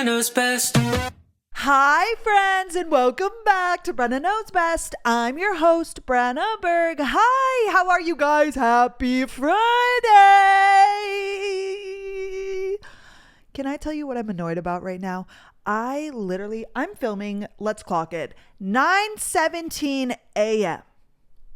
knows best. Hi, friends, and welcome back to Brenna Knows Best. I'm your host, Brenna Berg. Hi, how are you guys? Happy Friday! Can I tell you what I'm annoyed about right now? I'm filming, let's clock it, 9:17 a.m.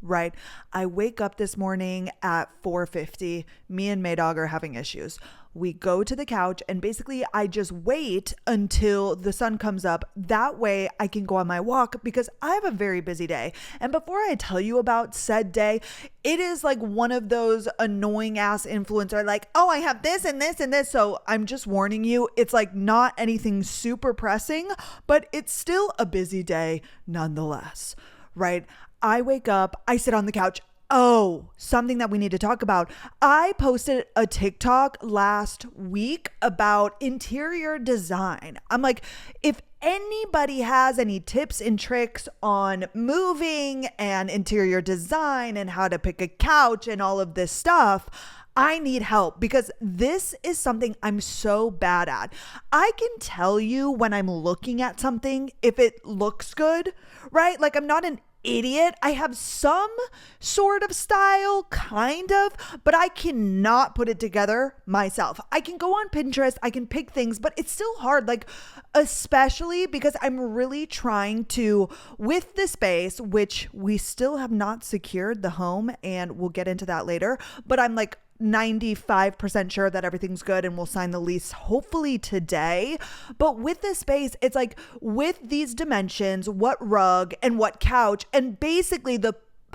Right? I wake up this morning at 4:50. Me and Maydog are having issues. We go to the couch and basically I just wait until the sun comes up. That way I can go on my walk because I have a very busy day. And before I tell you about said day, it is like one of those annoying ass influencer like, oh, I have this and this and this. So I'm just warning you, it's like not anything super pressing, but it's still a busy day nonetheless, right? I wake up, I sit on the couch. Oh, something that we need to talk about. I posted a TikTok last week about interior design. I'm like, if anybody has any tips and tricks on moving and interior design and how to pick a couch and all of this stuff, I need help because this is something I'm so bad at. I can tell you when I'm looking at something if it looks good, right? Like I'm not an idiot. I have some sort of style, kind of, but I cannot put it together myself. I can go on Pinterest, I can pick things, but it's still hard, like especially because I'm really trying to, with the space, which we still have not secured the home, and we'll get into that later, but I'm like 95% sure that everything's good and we'll sign the lease hopefully today. But with this space, it's like with these dimensions, what rug and what couch, and basically the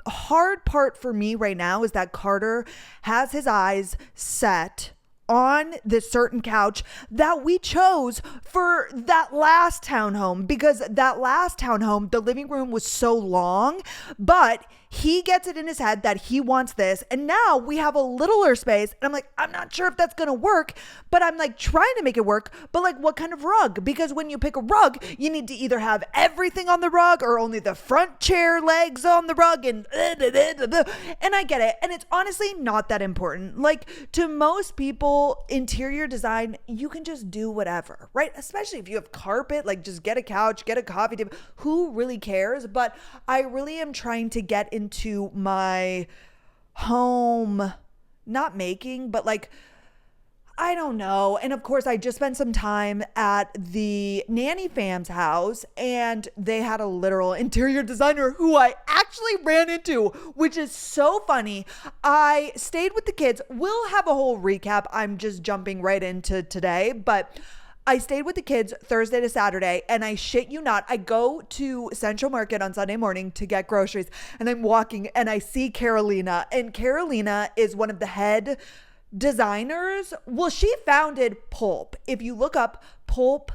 hard part for me right now is that Carter has his eyes set on this certain couch that we chose for that last townhome, because that last townhome, the living room was so long, but he gets it in his head that he wants this. And now we have a littler space. And I'm like, I'm not sure if that's going to work, but I'm like trying to make it work. But like, what kind of rug? Because when you pick a rug, you need to either have everything on the rug or only the front chair legs on the rug. And I get it. And it's honestly not that important. Like to most people, interior design, you can just do whatever, right? Especially if you have carpet, like just get a couch, get a coffee table. Who really cares? But I really am trying to get into my home, not making, but like, I don't know. And of course, I just spent some time at the nanny fam's house and they had a literal interior designer who I actually ran into, which is so funny. I stayed with the kids. We'll have a whole recap. I'm just jumping right into today, but I stayed with the kids Thursday to Saturday, and I shit you not, I go to Central Market on Sunday morning to get groceries, and I'm walking and I see Carolina, and Carolina is one of the head designers. Well, she founded Pulp. If you look up Pulp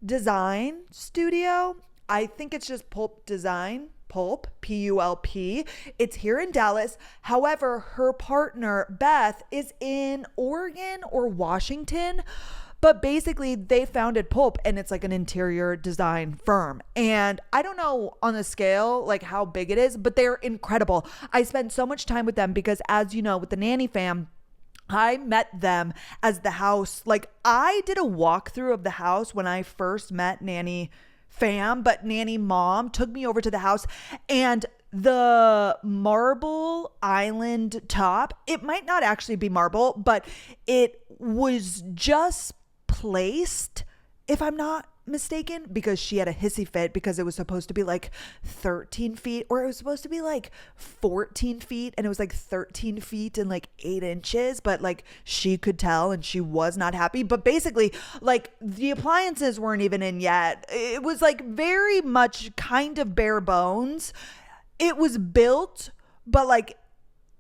Design Studio, I think it's just Pulp Design, Pulp, P-U-L-P. It's here in Dallas. However, her partner, Beth, is in Oregon or Washington. But basically, they founded Pulp, and it's like an interior design firm. And I don't know on the scale, like how big it is, but they're incredible. I spent so much time with them because, as you know, with the nanny fam, I met them as the house. Like I did a walkthrough of the house when I first met nanny fam, but nanny mom took me over to the house, and the marble island top, it might not actually be marble, but it was just placed, if I'm not mistaken, because she had a hissy fit because it was supposed to be like 13 feet, or it was supposed to be like 14 feet, and it was like 13 feet and like 8 inches, but like she could tell and she was not happy. But basically, like the appliances weren't even in yet. It was like very much kind of bare bones. It was built, but like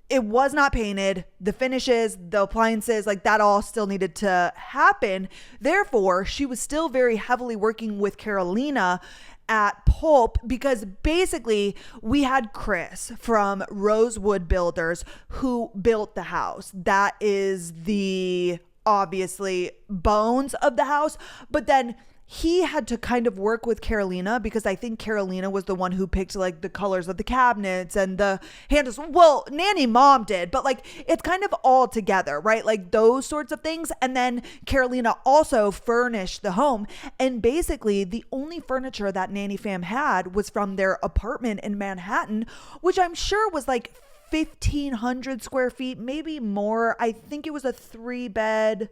it was not painted. The finishes, the appliances, like that all still needed to happen. Therefore, she was still very heavily working with Carolina at Pulp, because basically we had Chris from Rosewood Builders who built the house. That is the obviously bones of the house. But then he had to kind of work with Carolina because I think Carolina was the one who picked like the colors of the cabinets and the handles. Well, Nanny Mom did, but like it's kind of all together, right? Like those sorts of things. And then Carolina also furnished the home. And basically the only furniture that Nanny Fam had was from their apartment in Manhattan, which I'm sure was like 1,500 square feet, maybe more. I think it was a 3-bed,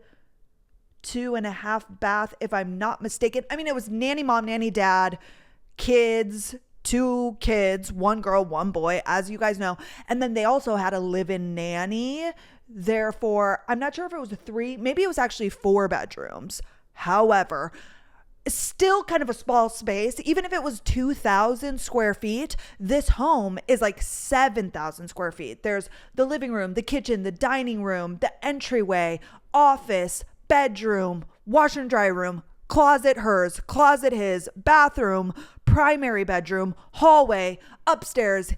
2.5 bath, if I'm not mistaken. I mean, it was Nanny Mom, Nanny Dad, kids, 2 kids, 1 girl, 1 boy, as you guys know. And then they also had a live-in nanny. Therefore, I'm not sure if it was 3, maybe it was actually 4 bedrooms. However, still kind of a small space. Even if it was 2,000 square feet, this home is like 7,000 square feet. There's the living room, the kitchen, the dining room, the entryway, office, bedroom, washer and dry room, closet hers, closet his, bathroom, primary bedroom, hallway, upstairs,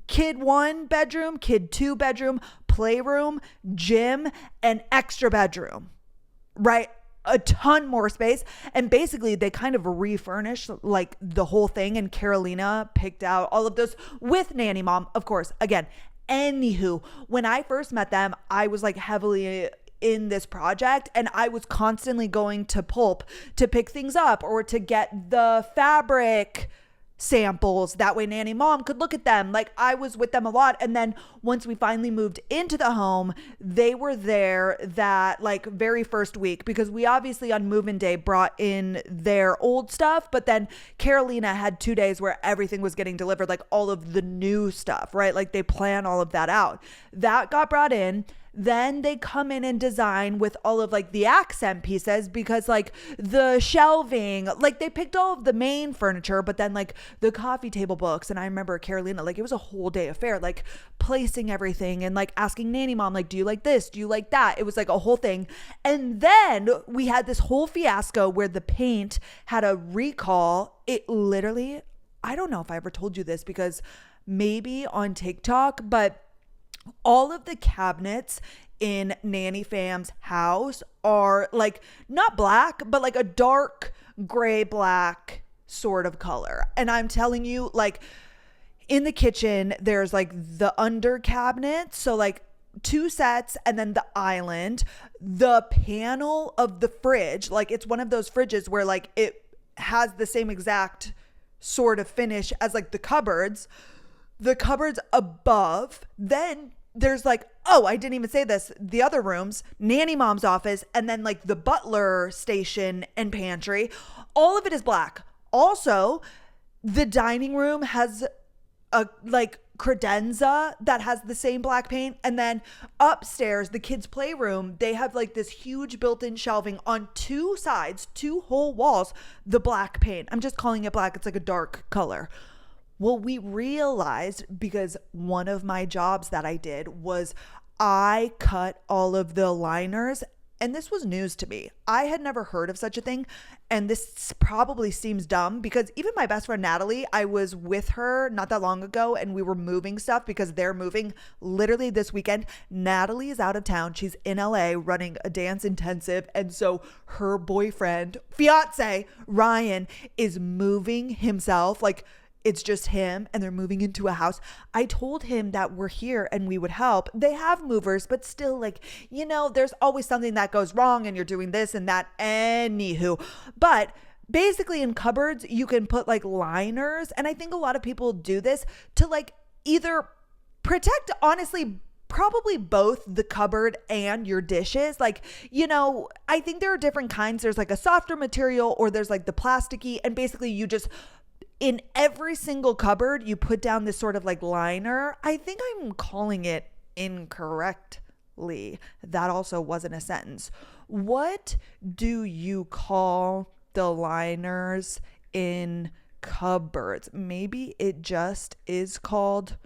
kid 1 bedroom, kid 2 bedroom, playroom, gym, and extra bedroom, right? A ton more space. And basically they kind of refurnished like the whole thing, and Carolina picked out all of those with Nanny Mom, of course. Again, anywho, when I first met them, I was like heavily in this project and I was constantly going to Pulp to pick things up or to get the fabric samples. That way Nanny Mom could look at them. Like I was with them a lot. And then once we finally moved into the home, they were there that like very first week, because we obviously on move-in day brought in their old stuff, but then Carolina had 2 days where everything was getting delivered, like all of the new stuff, right? Like they plan all of that out. That got brought in. Then they come in and design with all of like the accent pieces, because like the shelving, like they picked all of the main furniture, but then like the coffee table books. And I remember Carolina, like it was a whole day affair, like placing everything and like asking Nanny Mom, like, do you like this? Do you like that? It was like a whole thing. And then we had this whole fiasco where the paint had a recall. It literally, I don't know if I ever told you this, because maybe on TikTok, but all of the cabinets in Nanny Fam's house are like not black, but like a dark gray black sort of color. And I'm telling you, like in the kitchen, there's like the under cabinet. So like 2 sets and then the island, the panel of the fridge. Like it's one of those fridges where like it has the same exact sort of finish as like the cupboards above. Then there's like, oh, I didn't even say this, the other rooms, Nanny Mom's office, and then like the butler station and pantry. All of it is black. Also, the dining room has a like credenza that has the same black paint. And then upstairs, the kids' playroom, they have like this huge built-in shelving on 2 sides, 2 whole walls, the black paint. I'm just calling it black. It's like a dark color. Well, we realized, because one of my jobs that I did was I cut all of the liners, and this was news to me. I had never heard of such a thing, and this probably seems dumb because even my best friend Natalie, I was with her not that long ago and we were moving stuff because they're moving literally this weekend. Natalie is out of town. She's in LA running a dance intensive, and so her boyfriend, fiance, Ryan, is moving himself, like it's just him, and they're moving into a house. I told him that we're here and we would help. They have movers, but still, like, you know, there's always something that goes wrong and you're doing this and that. Anywho, but basically in cupboards, you can put like liners. And I think a lot of people do this to like either protect, honestly, probably both the cupboard and your dishes. Like, you know, I think there are different kinds. There's like a softer material, or there's like the plasticky, and basically you just, in every single cupboard, you put down this sort of like liner. I think I'm calling it incorrectly. That also wasn't a sentence. What do you call the liners in cupboards? Maybe it just is called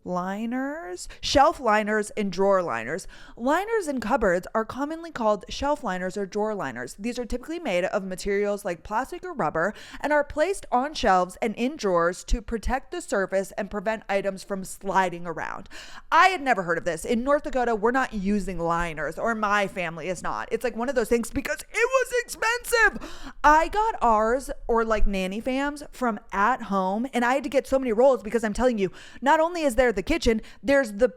liners, shelf liners, and drawer liners. Liners in cupboards are commonly called shelf liners or drawer liners. These are typically made of materials like plastic or rubber and are placed on shelves and in drawers to protect the surface and prevent items from sliding around. I had never heard of this. In North Dakota, we're not using liners, or my family is not. It's like one of those things because it was expensive. I got ours, or like nanny fams, from At Home, and I had to get so many rolls because I'm telling you, not only is there the kitchen, there's the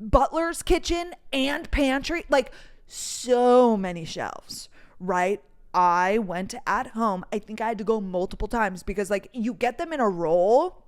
butler's kitchen and pantry, like so many shelves, right? I went to At Home. I think I had to go multiple times because like you get them in a roll.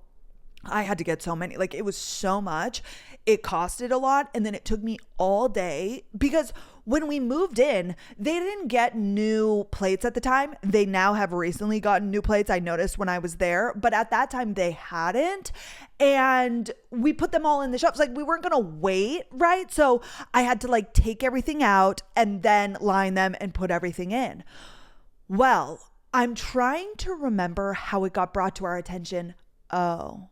I had to get so many, like it was so much. It costed a lot. And then it took me all day because when we moved in, they didn't get new plates at the time. They now have recently gotten new plates. I noticed when I was there, but at that time they hadn't. And we put them all in the shelves. Like we weren't going to wait, right? So I had to like take everything out and then line them and put everything in. Well, I'm trying to remember how it got brought to our attention. Oh,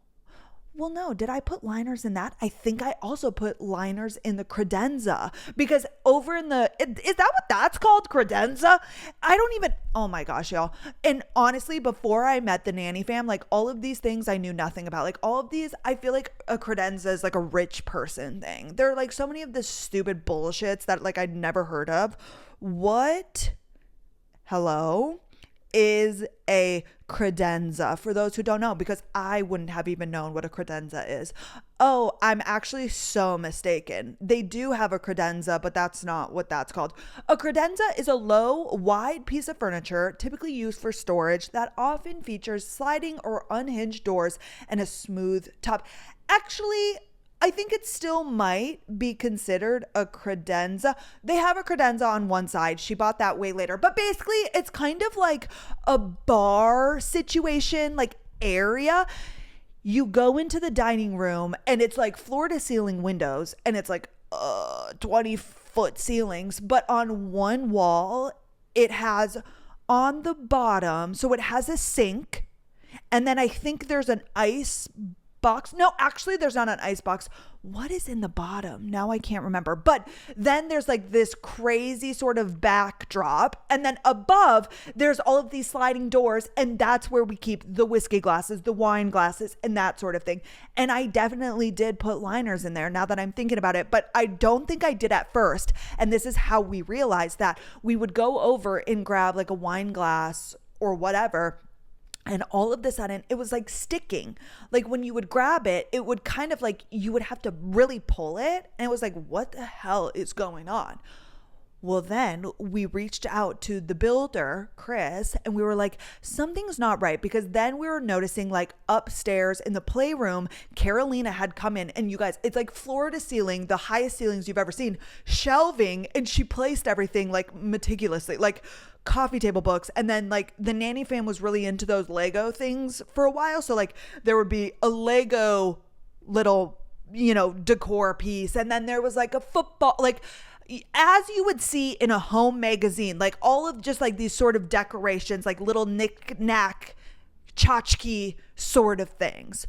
well, no, did I put liners in that? I think I also put liners in the credenza because over in the, is that what that's called? Credenza? I don't even, oh my gosh, y'all. And honestly, before I met the nanny fam, like all of these things I knew nothing about. Like all of these, I feel like a credenza is like a rich person thing. There are like so many of this stupid bullshits that like I'd never heard of. What? Hello? Is a credenza, for those who don't know, because I wouldn't have even known what a credenza is. Oh, I'm actually so mistaken. They do have a credenza, but that's not what that's called. A credenza is a low, wide piece of furniture typically used for storage that often features sliding or unhinged doors and a smooth top. Actually, I think it still might be considered a credenza. They have a credenza on one side. She bought that way later. But basically, it's kind of like a bar situation, like area. You go into the dining room and it's like floor to ceiling windows and it's like 20-foot ceilings. But on one wall, it has on the bottom, so it has a sink. And then I think there's an ice box. No, actually there's not an ice box. What is in the bottom? Now I can't remember. But then there's like this crazy sort of backdrop. And then above there's all of these sliding doors. And that's where we keep the whiskey glasses, the wine glasses, and that sort of thing. And I definitely did put liners in there now that I'm thinking about it. But I don't think I did at first. And this is how we realized that. We would go over and grab like a wine glass or whatever. And all of a sudden, it was like sticking. Like when you would grab it, it would kind of like, you would have to really pull it. And it was like, what the hell is going on? Well, then we reached out to the builder, Chris, and we were like, something's not right. Because then we were noticing like upstairs in the playroom, Carolina had come in, and you guys, it's like floor to ceiling, the highest ceilings you've ever seen, shelving. And she placed everything like meticulously, like coffee table books. And then like the nanny fam was really into those Lego things for a while. So like there would be a Lego little, decor piece. And then there was like a football, like as you would see in a home magazine, like all of just like these sort of decorations, like little knick-knack, tchotchke sort of things.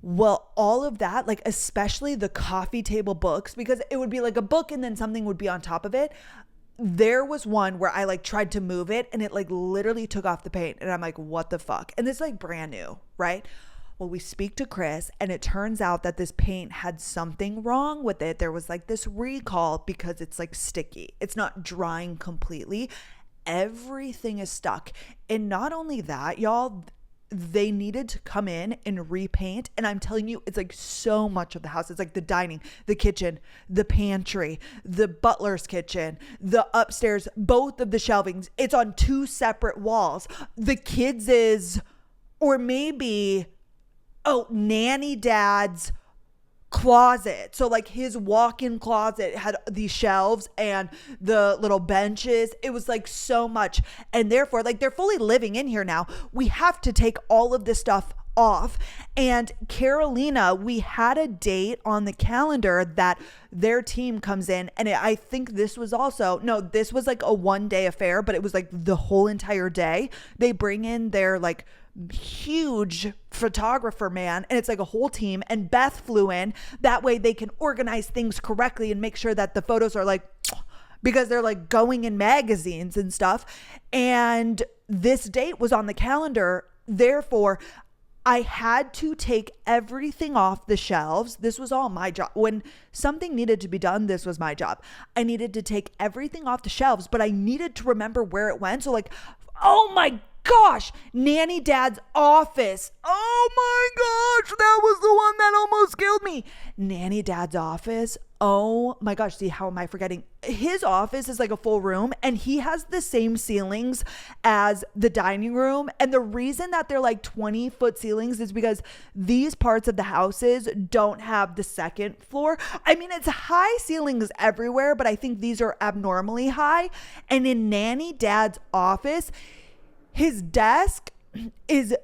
Well, all of that, like especially the coffee table books, because it would be like a book and then something would be on top of it. There was one where I like tried to move it and it like literally took off the paint, and I'm like, what the fuck? And this is like brand new, right? Well, we speak to Chris, and it turns out that this paint had something wrong with it. There was like this recall because it's like sticky. It's not drying completely. Everything is stuck. And not only that, y'all, they needed to come in and repaint. And I'm telling you, it's like so much of the house. It's like the dining, the kitchen, the pantry, the butler's kitchen, the upstairs, both of the shelvings. It's on two separate walls. The kids' is, or maybe, nanny dad's closet. So like his walk-in closet had these shelves and the little benches. It was like so much. And therefore, like they're fully living in here now. We have to take all of this stuff off. And Carolina, we had a date on the calendar that their team comes in. And I think this was this was like a one-day affair, but it was like the whole entire day. They bring in their like huge photographer man, and it's like a whole team, and Beth flew in. That way they can organize things correctly and make sure that the photos are like, because they're like going in magazines and stuff. And this date was on the calendar. Therefore, I had to take everything off the shelves. This was all my job. When something needed to be done, this was my job. I needed to take everything off the shelves, but I needed to remember where it went. So like, oh my gosh, Nanny Dad's office. Oh my gosh, that was the one that almost killed me. Nanny Dad's office. Oh my gosh, see, how am I forgetting? His office is like a full room and he has the same ceilings as the dining room. And the reason that they're like 20-foot ceilings is because these parts of the houses don't have the second floor. I mean, it's high ceilings everywhere, but I think these are abnormally high. And in Nanny Dad's office, his desk is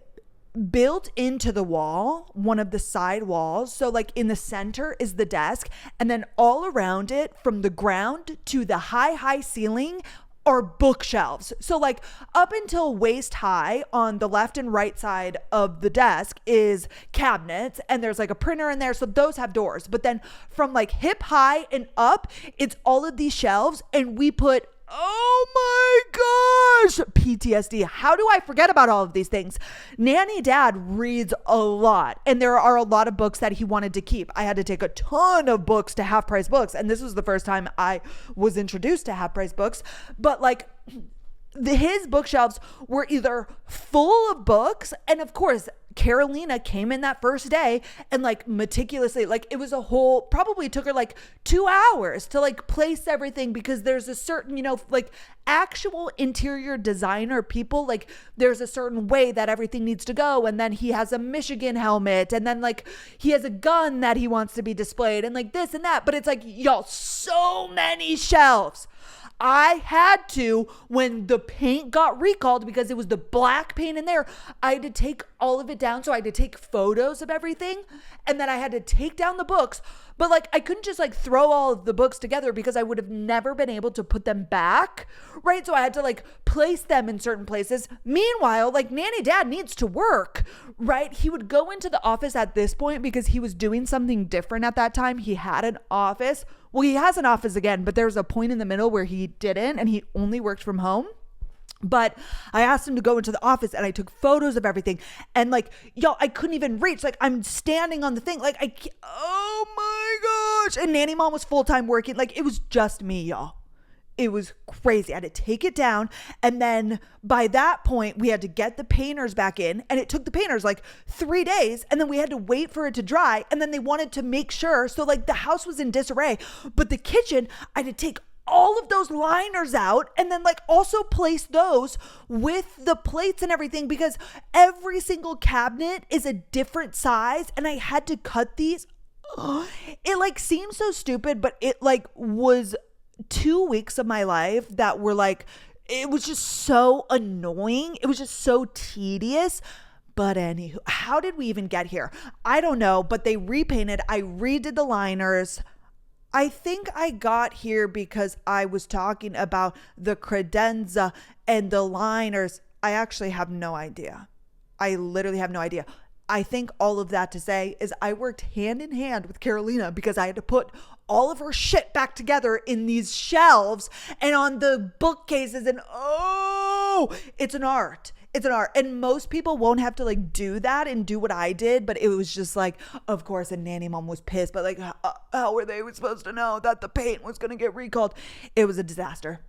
built into the wall, one of the side walls. So like in the center is the desk, and then all around it from the ground to the high ceiling are bookshelves. So like up until waist high on the left and right side of the desk is cabinets, and there's like a printer in there. So those have doors. But then from like hip high and up, it's all of these shelves, and we put, oh my gosh, PTSD. How do I forget about all of these things? Nanny Dad reads a lot, and there are a lot of books that he wanted to keep. I had to take a ton of books to Half Price Books, and this was the first time I was introduced to Half Price Books. But like, his bookshelves were either full of books, and of course Carolina came in that first day and like meticulously, like it was a whole, probably took her like 2 hours to like place everything, because there's a certain, you know, like actual interior designer people, like there's a certain way that everything needs to go. And then he has a Michigan helmet, and then like he has a gun that he wants to be displayed, and like this and that. But it's like, y'all, so many shelves. I had to, when the paint got recalled because it was the black paint in there, I had to take all of it down. So I had to take photos of everything, and then I had to take down the books. But like, I couldn't just like throw all of the books together, because I would have never been able to put them back, right? So I had to like place them in certain places. Meanwhile, like Nanny Dad needs to work, right? He would go into the office at this point because he was doing something different at that time. He had an office. Well, he has an office again, but there's a point in the middle where he didn't, and he only worked from home. But I asked him to go into the office, and I took photos of everything. And like, y'all, I couldn't even reach. Like, I'm standing on the thing. Like, oh my gosh. And Nanny Mom was full-time working. Like, it was just me, y'all. It was crazy. I had to take it down. And then by that point, we had to get the painters back in. And it took the painters like 3 days. And then we had to wait for it to dry. And then they wanted to make sure. So like the house was in disarray. But the kitchen, I had to take all of those liners out, and then like also place those with the plates and everything, because every single cabinet is a different size, and I had to cut these. It like seems so stupid, but it like was 2 weeks of my life that were like, it was just so annoying. It was just so tedious. But anywho, how did we even get here? I don't know, but they repainted. I redid the liners. I think I got here because I was talking about the credenza and the liners. I actually have no idea. I literally have no idea. I think all of that to say is I worked hand in hand with Carolina, because I had to put all of her shit back together in these shelves and on the bookcases. And oh, it's an art. It's an art. And most people won't have to like do that and do what I did. But it was just like, of course, and Nanny Mom was pissed. But like, how were they supposed to know that the paint was going to get recalled? It was a disaster.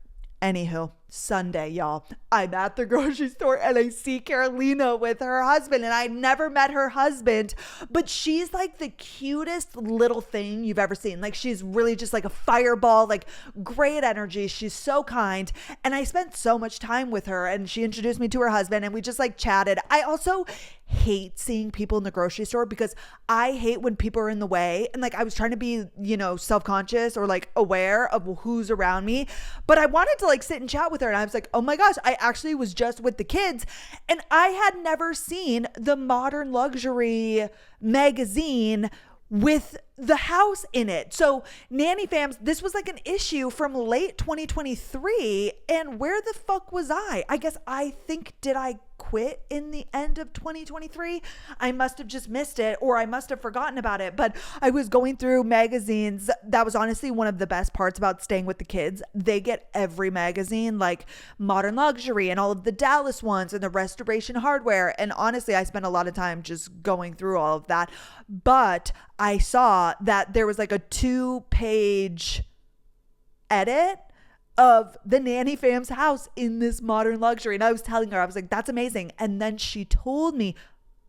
Anywho, Sunday, y'all, I'm at the grocery store and I see Carolina with her husband, and I never met her husband, but she's like the cutest little thing you've ever seen. Like, she's really just like a fireball, like great energy. She's so kind. And I spent so much time with her, and she introduced me to her husband, and we just like chatted. I also hate seeing people in the grocery store, because I hate when people are in the way. And like, I was trying to be, you know, self-conscious or like aware of who's around me, but I wanted to like sit and chat with her. And I was like, oh my gosh, I actually was just with the kids, and I had never seen the Modern Luxury magazine with the house in it. So Nanny Fams, this was like an issue from late 2023. And where the fuck was I? I guess I think, did I quit in the end of 2023. I must have just missed it, or I must have forgotten about it. But I was going through magazines. That was honestly one of the best parts about staying with the kids. They get every magazine, like Modern Luxury and all of the Dallas ones and the Restoration Hardware. And honestly, I spent a lot of time just going through all of that. But I saw that there was like a 2-page edit of the nanny fam's house in this Modern Luxury. And I was telling her, I was like, that's amazing. And then she told me,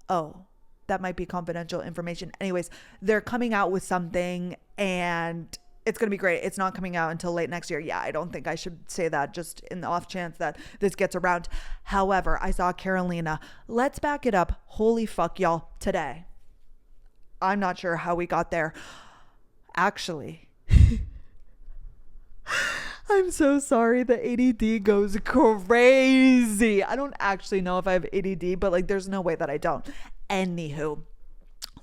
oh, that might be confidential information. Anyways, they're coming out with something and it's going to be great. It's not coming out until late next year. Yeah, I don't think I should say that just in the off chance that this gets around. However, I saw Carolina. Let's back it up. Holy fuck, y'all. Today. I'm not sure how we got there. Actually, I'm so sorry. The ADD goes crazy. I don't actually know if I have ADD, but like there's no way that I don't. Anywho,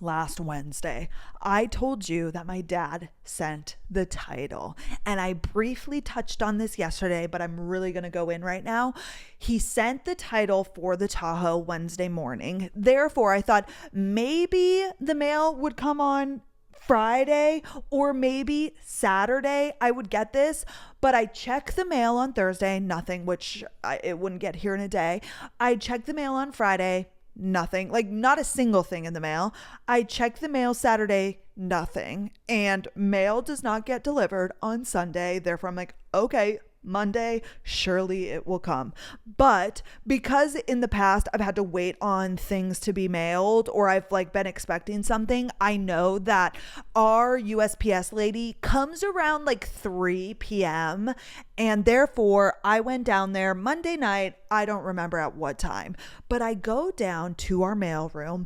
last Wednesday, I told you that my dad sent the title, and I briefly touched on this yesterday, but I'm really going to go in right now. He sent the title for the Tahoe Wednesday morning. Therefore, I thought maybe the mail would come on Friday or maybe Saturday I would get this, but I checked the mail on Thursday, nothing, which it wouldn't get here in a day. I checked the mail on Friday, nothing, like not a single thing in the mail. I checked the mail Saturday, nothing, and mail does not get delivered on Sunday. Therefore, I'm like, okay, Monday, surely it will come. But because in the past I've had to wait on things to be mailed, or I've like been expecting something, I know that our USPS lady comes around like 3 p.m. and therefore I went down there Monday night. I don't remember at what time, but I go down to our mailroom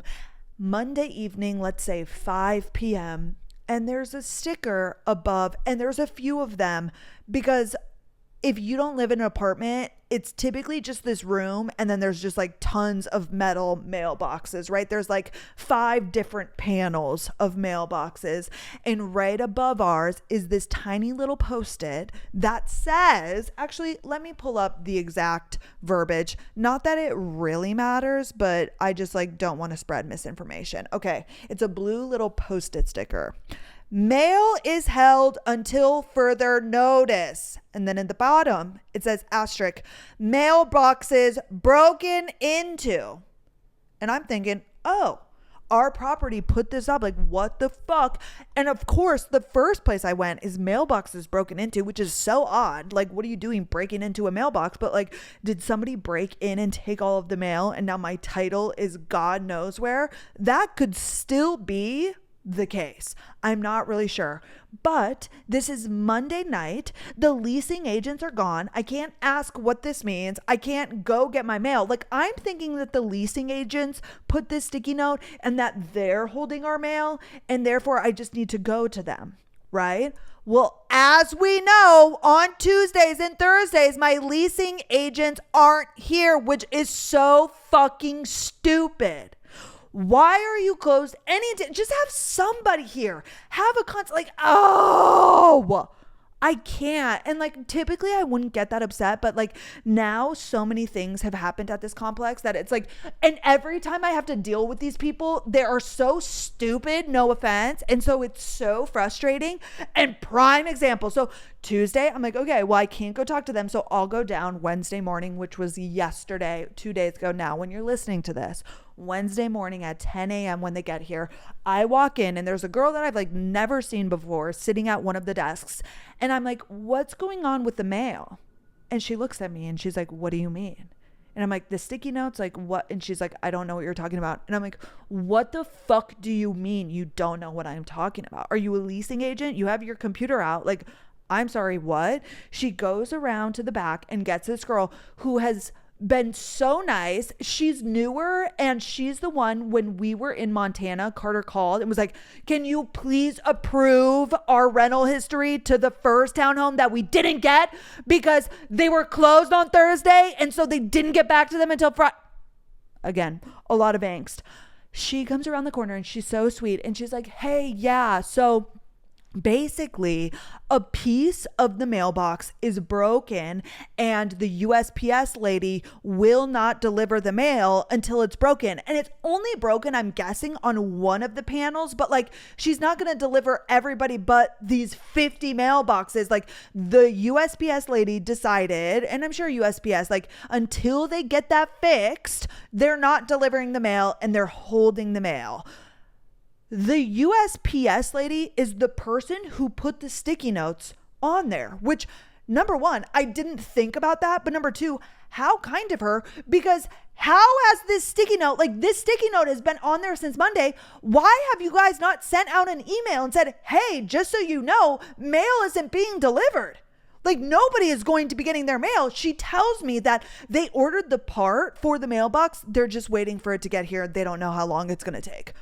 Monday evening, let's say 5 p.m. and there's a sticker above, and there's a few of them because if you don't live in an apartment, it's typically just this room and then there's just like tons of metal mailboxes, right? There's like 5 different panels of mailboxes, and right above ours is this tiny little post-it that says, actually, let me pull up the exact verbiage. Not that it really matters, but I just like don't want to spread misinformation. Okay, it's a blue little post-it sticker. Mail is held until further notice. And then at the bottom, it says asterisk, mailboxes broken into. And I'm thinking, oh, our property put this up. Like, what the fuck? And of course, the first place I went is mailboxes broken into, which is so odd. Like, what are you doing breaking into a mailbox? But like, did somebody break in and take all of the mail? And now my title is God knows where? That could still be the case. I'm not really sure, but this is Monday night. The leasing agents are gone. I can't ask what this means. I can't go get my mail. Like, I'm thinking that the leasing agents put this sticky note and that they're holding our mail, and therefore I just need to go to them, right? Well, as we know, on Tuesdays and Thursdays, my leasing agents aren't here, which is so fucking stupid. Why are you closed any day? Just have somebody here. Have a like, oh, I can't. And like, typically I wouldn't get that upset, but like now so many things have happened at this complex that it's like, and every time I have to deal with these people, they are so stupid, no offense. And so it's so frustrating. And prime example. So Tuesday, I'm like, okay, well, I can't go talk to them. So I'll go down Wednesday morning, which was yesterday, 2 days ago now, when you're listening to this. Wednesday morning at 10 a.m. when they get here, I walk in and there's a girl that I've like never seen before sitting at one of the desks. And I'm like, what's going on with the mail? And she looks at me and she's like, what do you mean? And I'm like, the sticky notes, like what? And she's like, I don't know what you're talking about. And I'm like, what the fuck do you mean you don't know what I'm talking about? Are you a leasing agent? You have your computer out. Like, I'm sorry, what? She goes around to the back and gets this girl who has been so nice. She's newer, and she's the one when we were in Montana, Carter called and was like, can you please approve our rental history to the first townhome that we didn't get because they were closed on Thursday, and so they didn't get back to them until Friday. Again, a lot of angst. She comes around the corner and she's so sweet and she's like, hey, yeah, so Basically, a piece of the mailbox is broken and the USPS lady will not deliver the mail until it's broken. And it's only broken, I'm guessing, on one of the panels, but like she's not going to deliver everybody but these 50 mailboxes. Like the USPS lady decided, and I'm sure USPS, like until they get that fixed, they're not delivering the mail and they're holding the mail. The USPS lady is the person who put the sticky notes on there, which, number one, I didn't think about that. But number two, how kind of her, because how has this sticky note has been on there since Monday. Why have you guys not sent out an email and said, hey, just so you know, mail isn't being delivered? Like nobody is going to be getting their mail. She tells me that they ordered the part for the mailbox. They're just waiting for it to get here. They don't know how long it's going to take.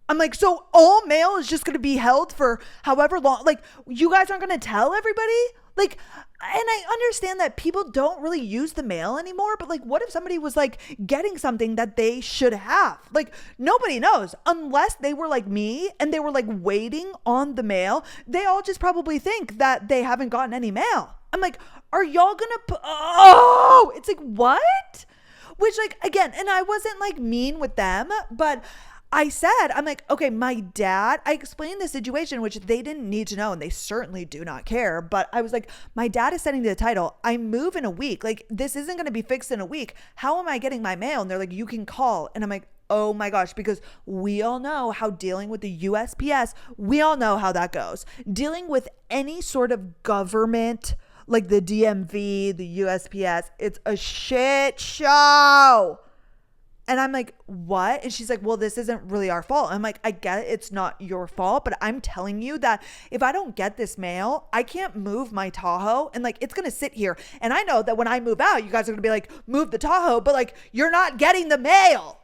I'm like, so all mail is just going to be held for however long? Like, you guys aren't going to tell everybody? Like, and I understand that people don't really use the mail anymore, but like, what if somebody was like getting something that they should have? Like, nobody knows unless they were like me and they were like waiting on the mail. They all just probably think that they haven't gotten any mail. I'm like, are y'all going to, it's like, what? Which like, again, and I wasn't like mean with them, but I'm like, okay, my dad, I explained the situation, which they didn't need to know, and they certainly do not care. But I was like, my dad is sending the title. I move in a week. Like, this isn't going to be fixed in a week. How am I getting my mail? And they're like, you can call. And I'm like, oh my gosh, because we all know how dealing with the USPS, we all know how that goes. Dealing with any sort of government, like the DMV, the USPS, it's a shit show. And I'm like, what? And she's like, well, this isn't really our fault. I'm like, I get it. It's not your fault. But I'm telling you that if I don't get this mail, I can't move my Tahoe. And like, it's going to sit here. And I know that when I move out, you guys are going to be like, move the Tahoe. But like, you're not getting the mail.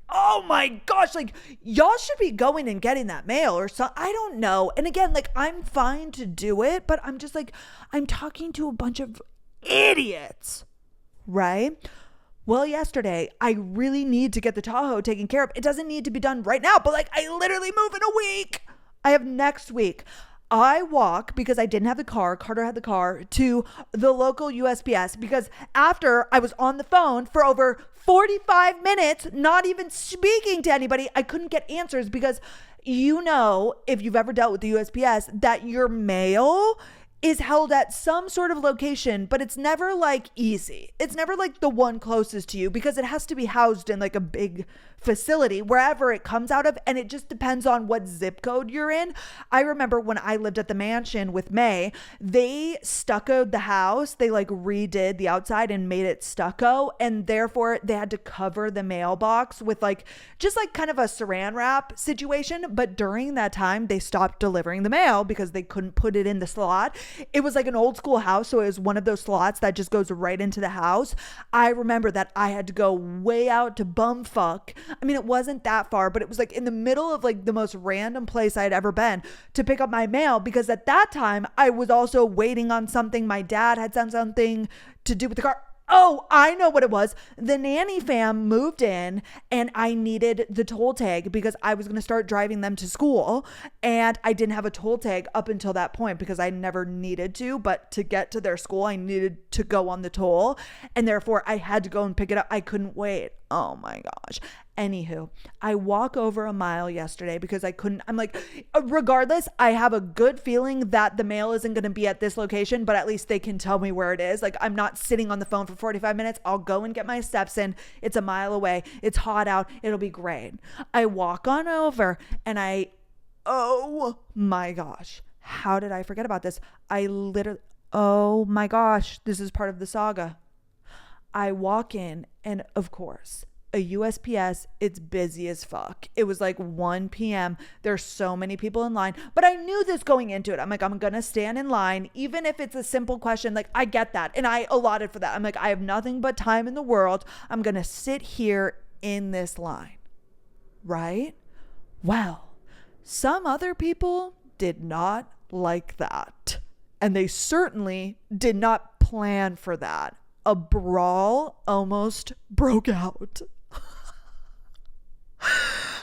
Oh my gosh. Like, y'all should be going and getting that mail or something. I don't know. And again, like, I'm fine to do it. But I'm just like, I'm talking to a bunch of idiots. Right? Well, yesterday, I really need to get the Tahoe taken care of. It doesn't need to be done right now, but like I literally move in a week. I have next week. I walk because I didn't have the car. Carter had the car to the local USPS because after I was on the phone for over 45 minutes, not even speaking to anybody, I couldn't get answers because you know, if you've ever dealt with the USPS, that your mail is held at some sort of location, but it's never like easy. It's never like the one closest to you because it has to be housed in like a big facility wherever it comes out of. And it just depends on what zip code you're in. I remember when I lived at the mansion with May, they stuccoed the house. They like redid the outside and made it stucco. And therefore they had to cover the mailbox with like, just like kind of a saran wrap situation. But during that time, they stopped delivering the mail because they couldn't put it in the slot. It was like an old school house. So it was one of those slots that just goes right into the house. I remember that I had to go way out to bumfuck. I mean, it wasn't that far, but it was like in the middle of like the most random place I had ever been to pick up my mail because at that time I was also waiting on something. My dad had done something to do with the car. Oh, I know what it was. The nanny fam moved in and I needed the toll tag because I was going to start driving them to school. And I didn't have a toll tag up until that point because I never needed to. But to get to their school, I needed to go on the toll. And therefore, I had to go and pick it up. I couldn't wait. Oh my gosh. Anywho, I walk over a mile yesterday because I couldn't. I'm like, regardless, I have a good feeling that the mail isn't going to be at this location, but at least they can tell me where it is. Like, I'm not sitting on the phone for 45 minutes. I'll go and get my steps in. It's a mile away. It's hot out. It'll be great. I walk on over and oh my gosh. How did I forget about this? Oh my gosh, this is part of the saga. I walk in and of course, a USPS, it's busy as fuck. It was like 1 p.m. There's so many people in line, but I knew this going into it. I'm like, I'm going to stand in line, even if it's a simple question. Like, I get that. And I allotted for that. I'm like, I have nothing but time in the world. I'm going to sit here in this line. Right? Well, some other people did not like that. And they certainly did not plan for that. A brawl almost broke out.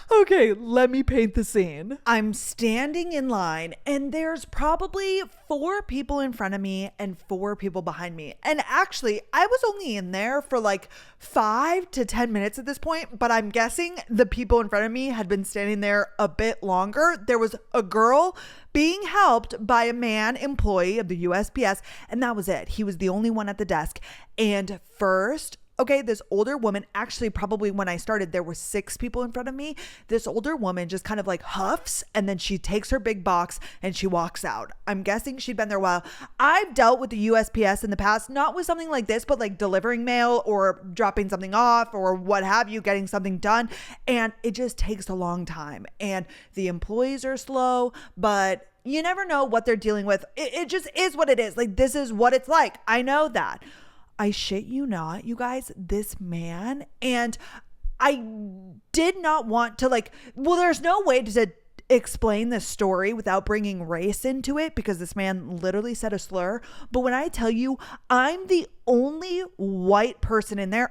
Okay, let me paint the scene. I'm standing in line and there's probably 4 people in front of me and 4 people behind me. And actually, I was only in there for like 5 to 10 minutes at this point, but I'm guessing the people in front of me had been standing there a bit longer. There was a girl being helped by a man employee of the USPS, and that was it. He was the only one at the desk. And first, okay, this older woman, actually probably when I started, there were 6 people in front of me. This older woman just kind of like huffs and then she takes her big box and she walks out. I'm guessing she'd been there a while. I've dealt with the USPS in the past, not with something like this, but like delivering mail or dropping something off or what have you, getting something done. And it just takes a long time. And the employees are slow, but you never know what they're dealing with. It just is what it is. Like, this is what it's like. I know that. I shit you not, you guys, this man, and I did not want to there's no way to explain this story without bringing race into it because this man literally said a slur. But when I tell you I'm the only white person in there,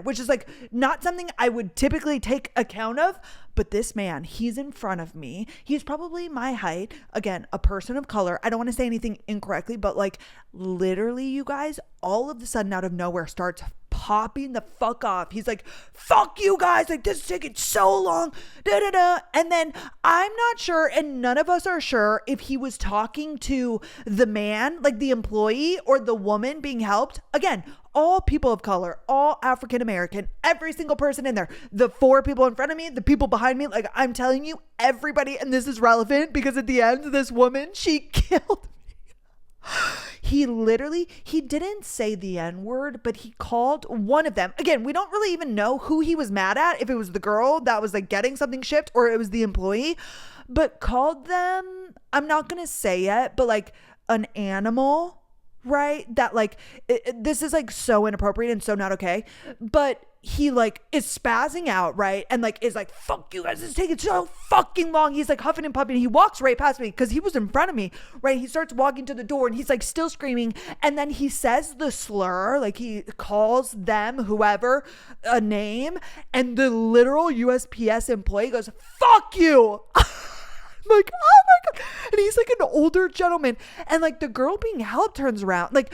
which is like not something I would typically take account of. But this man, he's in front of me. He's probably my height. Again, a person of color. I don't want to say anything incorrectly, but like literally, you guys, all of a sudden out of nowhere starts popping the fuck off. He's like, fuck you guys. Like, this is taking so long. Da, da, da. And then I'm not sure, and none of us are sure if he was talking to the man, like the employee or the woman being helped. Again, all people of color, all African American, every single person in there, the 4 people in front of me, the people behind me, like I'm telling you, everybody, and this is relevant because at the end, this woman, she killed me. He didn't say the N-word, but he called one of them. Again, we don't really even know who he was mad at, if it was the girl that was like getting something shipped or it was the employee, but called them, I'm not going to say yet, but like an animal. Right? That like, this is like so inappropriate and so not okay. But he like is spazzing out, right? And like is like, fuck you guys, this is taking so fucking long. He's like huffing and puffing. He walks right past me because he was in front of me, right? He starts walking to the door and he's like still screaming. And then he says the slur, like he calls them, whoever, a name. And the literal USPS employee goes, fuck you. I'm like, oh my God. And he's like an older gentleman. And like the girl being helped turns around. Like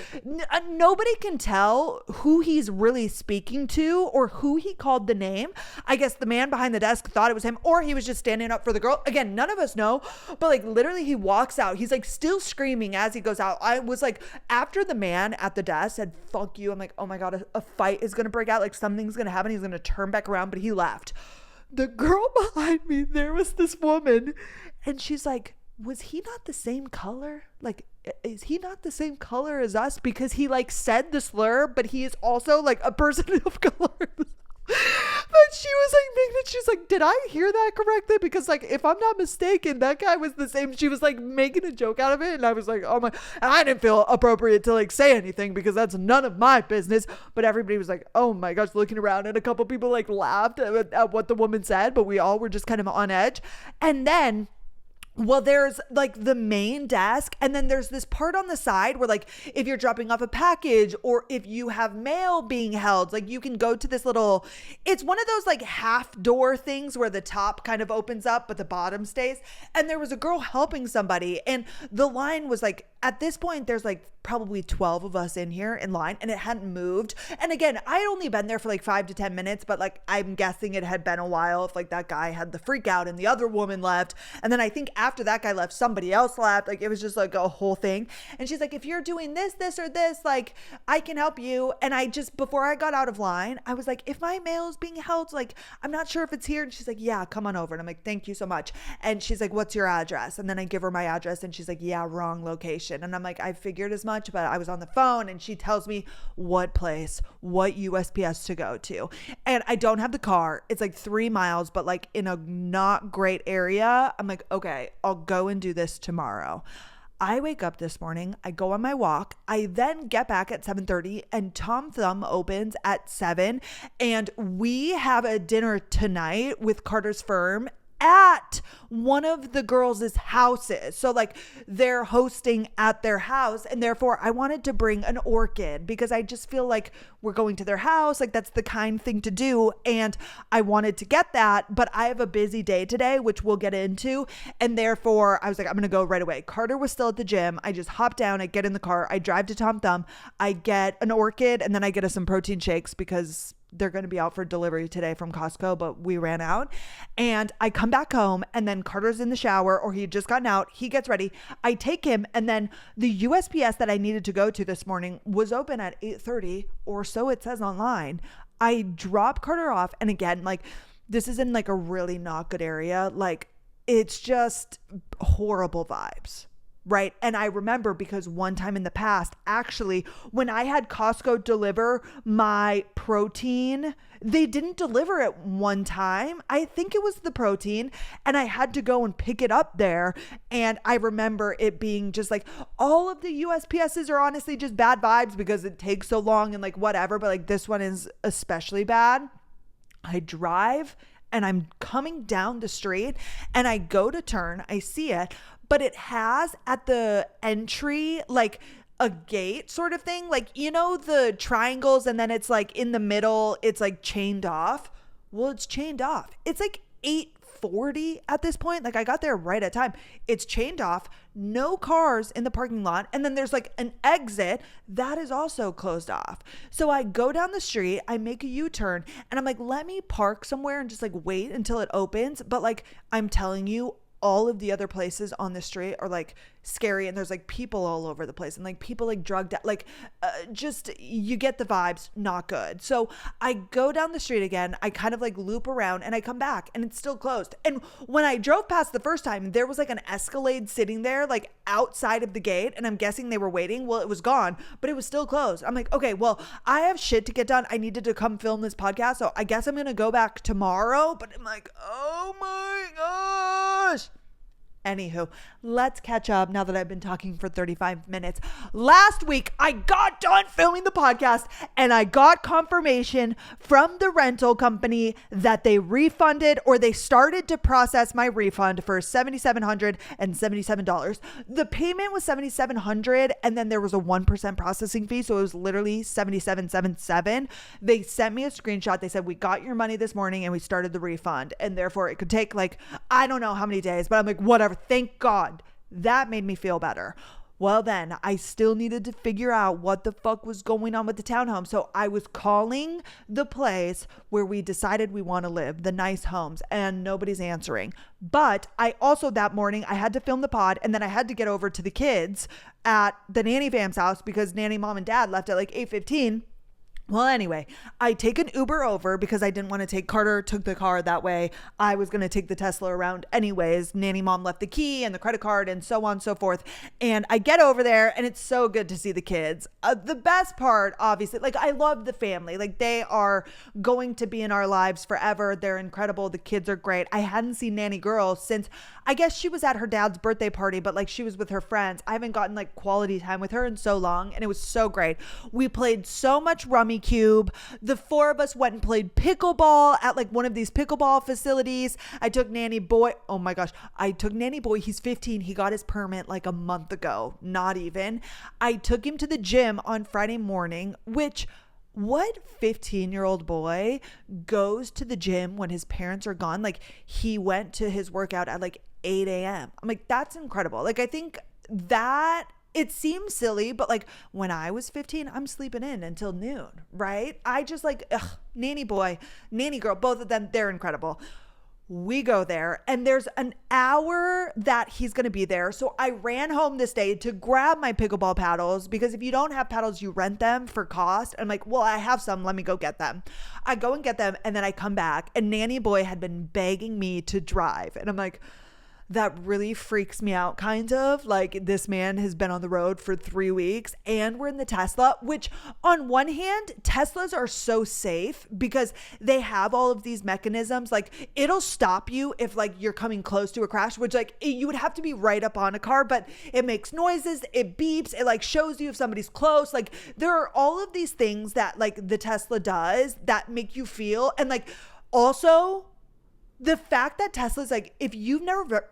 nobody can tell who he's really speaking to or who he called the name. I guess the man behind the desk thought it was him, or he was just standing up for the girl. Again, none of us know. But like literally he walks out. He's like still screaming as he goes out. I was like, after the man at the desk said, fuck you, I'm like, oh my God, a fight is going to break out. Like something's going to happen. He's going to turn back around. But he left. The girl behind me, there was this woman. And she's like, was he not the same color? Like, is he not the same color as us? Because he like said the slur, but he is also like a person of color. But she was like, she's like, did I hear that correctly? Because like, if I'm not mistaken, that guy was the same. She was like making a joke out of it. And I was like, oh my, and I didn't feel appropriate to like say anything because that's none of my business. But everybody was like, oh my gosh, looking around, and a couple people like laughed at what the woman said, but we all were just kind of on edge. And then, well, there's like the main desk, and then there's this part on the side where like if you're dropping off a package or if you have mail being held, like you can go to this little, it's one of those like half door things where the top kind of opens up but the bottom stays. And there was a girl helping somebody, and the line was like, at this point there's like probably 12 of us in here in line, and it hadn't moved. And again, I had only been there for like 5 to 10 minutes, but like I'm guessing it had been a while if like that guy had the freak out and the other woman left. And then I think after that guy left, somebody else left. Like it was just like a whole thing. And she's like, if you're doing this or this, like I can help you. And I just, before I got out of line, I was like, if my mail is being held, like I'm not sure if it's here. And she's like, yeah, come on over. And I'm like, thank you so much. And she's like, what's your address? And then I give her my address, and she's like, yeah, wrong location. And I'm like, I figured as much, but I was on the phone. And she tells me what place, what USPS to go to. And I don't have the car. It's like 3 miles, but like in a not great area. I'm like, okay, I'll go and do this tomorrow. I wake up this morning, I go on my walk, I then get back at 7:30, and Tom Thumb opens at 7, and we have a dinner tonight with Carter's firm at one of the girls' houses. So like they're hosting at their house, and therefore I wanted to bring an orchid because I just feel like we're going to their house. Like that's the kind thing to do. And I wanted to get that, but I have a busy day today, which we'll get into. And therefore I was like, I'm going to go right away. Carter was still at the gym. I just hop down, I get in the car, I drive to Tom Thumb, I get an orchid, and then I get us some protein shakes because they're going to be out for delivery today from Costco, but we ran out. And I come back home, and then Carter's in the shower, or he had just gotten out. He gets ready. I take him, and then the USPS that I needed to go to this morning was open at 8:30, or so it says online. I drop Carter off, and again, like this is in like a really not good area. Like it's just horrible vibes. Right. And I remember because one time in the past, actually, when I had Costco deliver my protein, they didn't deliver it one time. I think it was the protein, and I had to go and pick it up there. And I remember it being just like all of the USPSs are honestly just bad vibes because it takes so long and like whatever. But like this one is especially bad. I drive and I'm coming down the street and I go to turn. I see it. But it has at the entry, like a gate sort of thing. Like, you know, the triangles, and then it's like in the middle, it's like chained off. Well, it's chained off. It's like 8:40 at this point. Like I got there right at time. It's chained off, no cars in the parking lot. And then there's like an exit that is also closed off. So I go down the street, I make a U-turn, and I'm like, let me park somewhere and just like wait until it opens. But like, I'm telling you, all of the other places on the street are like scary, and there's like people all over the place, and like people like drugged out, like just you get the vibes, not good. So I go down the street again, I kind of like loop around, and I come back and it's still closed. And when I drove past the first time, there was like an Escalade sitting there like outside of the gate, and I'm guessing they were waiting. Well, it was gone, but it was still closed. I'm like, okay, well, I have shit to get done. I needed to come film this podcast, so I guess I'm gonna go back tomorrow. But I'm like, oh my gosh. Anywho, let's catch up now that I've been talking for 35 minutes. Last week, I got done filming the podcast and I got confirmation from the rental company that they refunded, or they started to process my refund for $7,777. The payment was $7,700, and then there was a 1% processing fee. So it was literally $7,777. They sent me a screenshot. They said, we got your money this morning and we started the refund. And therefore it could take like, I don't know how many days, but I'm like, whatever. Thank God. That made me feel better. Well, then I still needed to figure out what the fuck was going on with the townhome. So I was calling the place where we decided we want to live, the nice homes, and nobody's answering. But I also, that morning, I had to film the pod, and then I had to get over to the kids at the nanny fam's house because nanny mom and dad left at like 8:15. Well, anyway, I take an Uber over because I didn't want to take Carter, took the car that way. I was going to take the Tesla around anyways. Nanny mom left the key and the credit card and so on and so forth. And I get over there and it's so good to see the kids. The best part, obviously, like I love the family. Like they are going to be in our lives forever. They're incredible. The kids are great. I hadn't seen Nanny Girl since, I guess she was at her dad's birthday party, but like she was with her friends. I haven't gotten like quality time with her in so long, and it was so great. We played so much Rummy Cube. The four of us went and played pickleball at like one of these pickleball facilities. I took Nanny Boy. Oh my gosh. I took Nanny Boy. He's 15. He got his permit like a month ago. Not even. I took him to the gym on Friday morning, which what 15-year-old boy goes to the gym when his parents are gone? Like he went to his workout at like 8 a.m. I'm like, that's incredible. Like I think that it seems silly, but like when I was 15, I'm sleeping in until noon, right? I just like, nanny boy, nanny girl, both of them, they're incredible. We go there and there's an hour that he's going to be there. So I ran home this day to grab my pickleball paddles because if you don't have paddles, you rent them for cost. I'm like, well, I have some. Let me go get them. I go and get them and then I come back and nanny boy had been begging me to drive. And I'm like, that really freaks me out kind of. Like this man has been on the road for 3 weeks and we're in the Tesla, which on one hand, Teslas are so safe because they have all of these mechanisms. Like it'll stop you if like you're coming close to a crash, which like you would have to be right up on a car, but it makes noises, it beeps, it like shows you if somebody's close. Like there are all of these things that like the Tesla does that make you feel, and like also The fact that Tesla's like, if you've never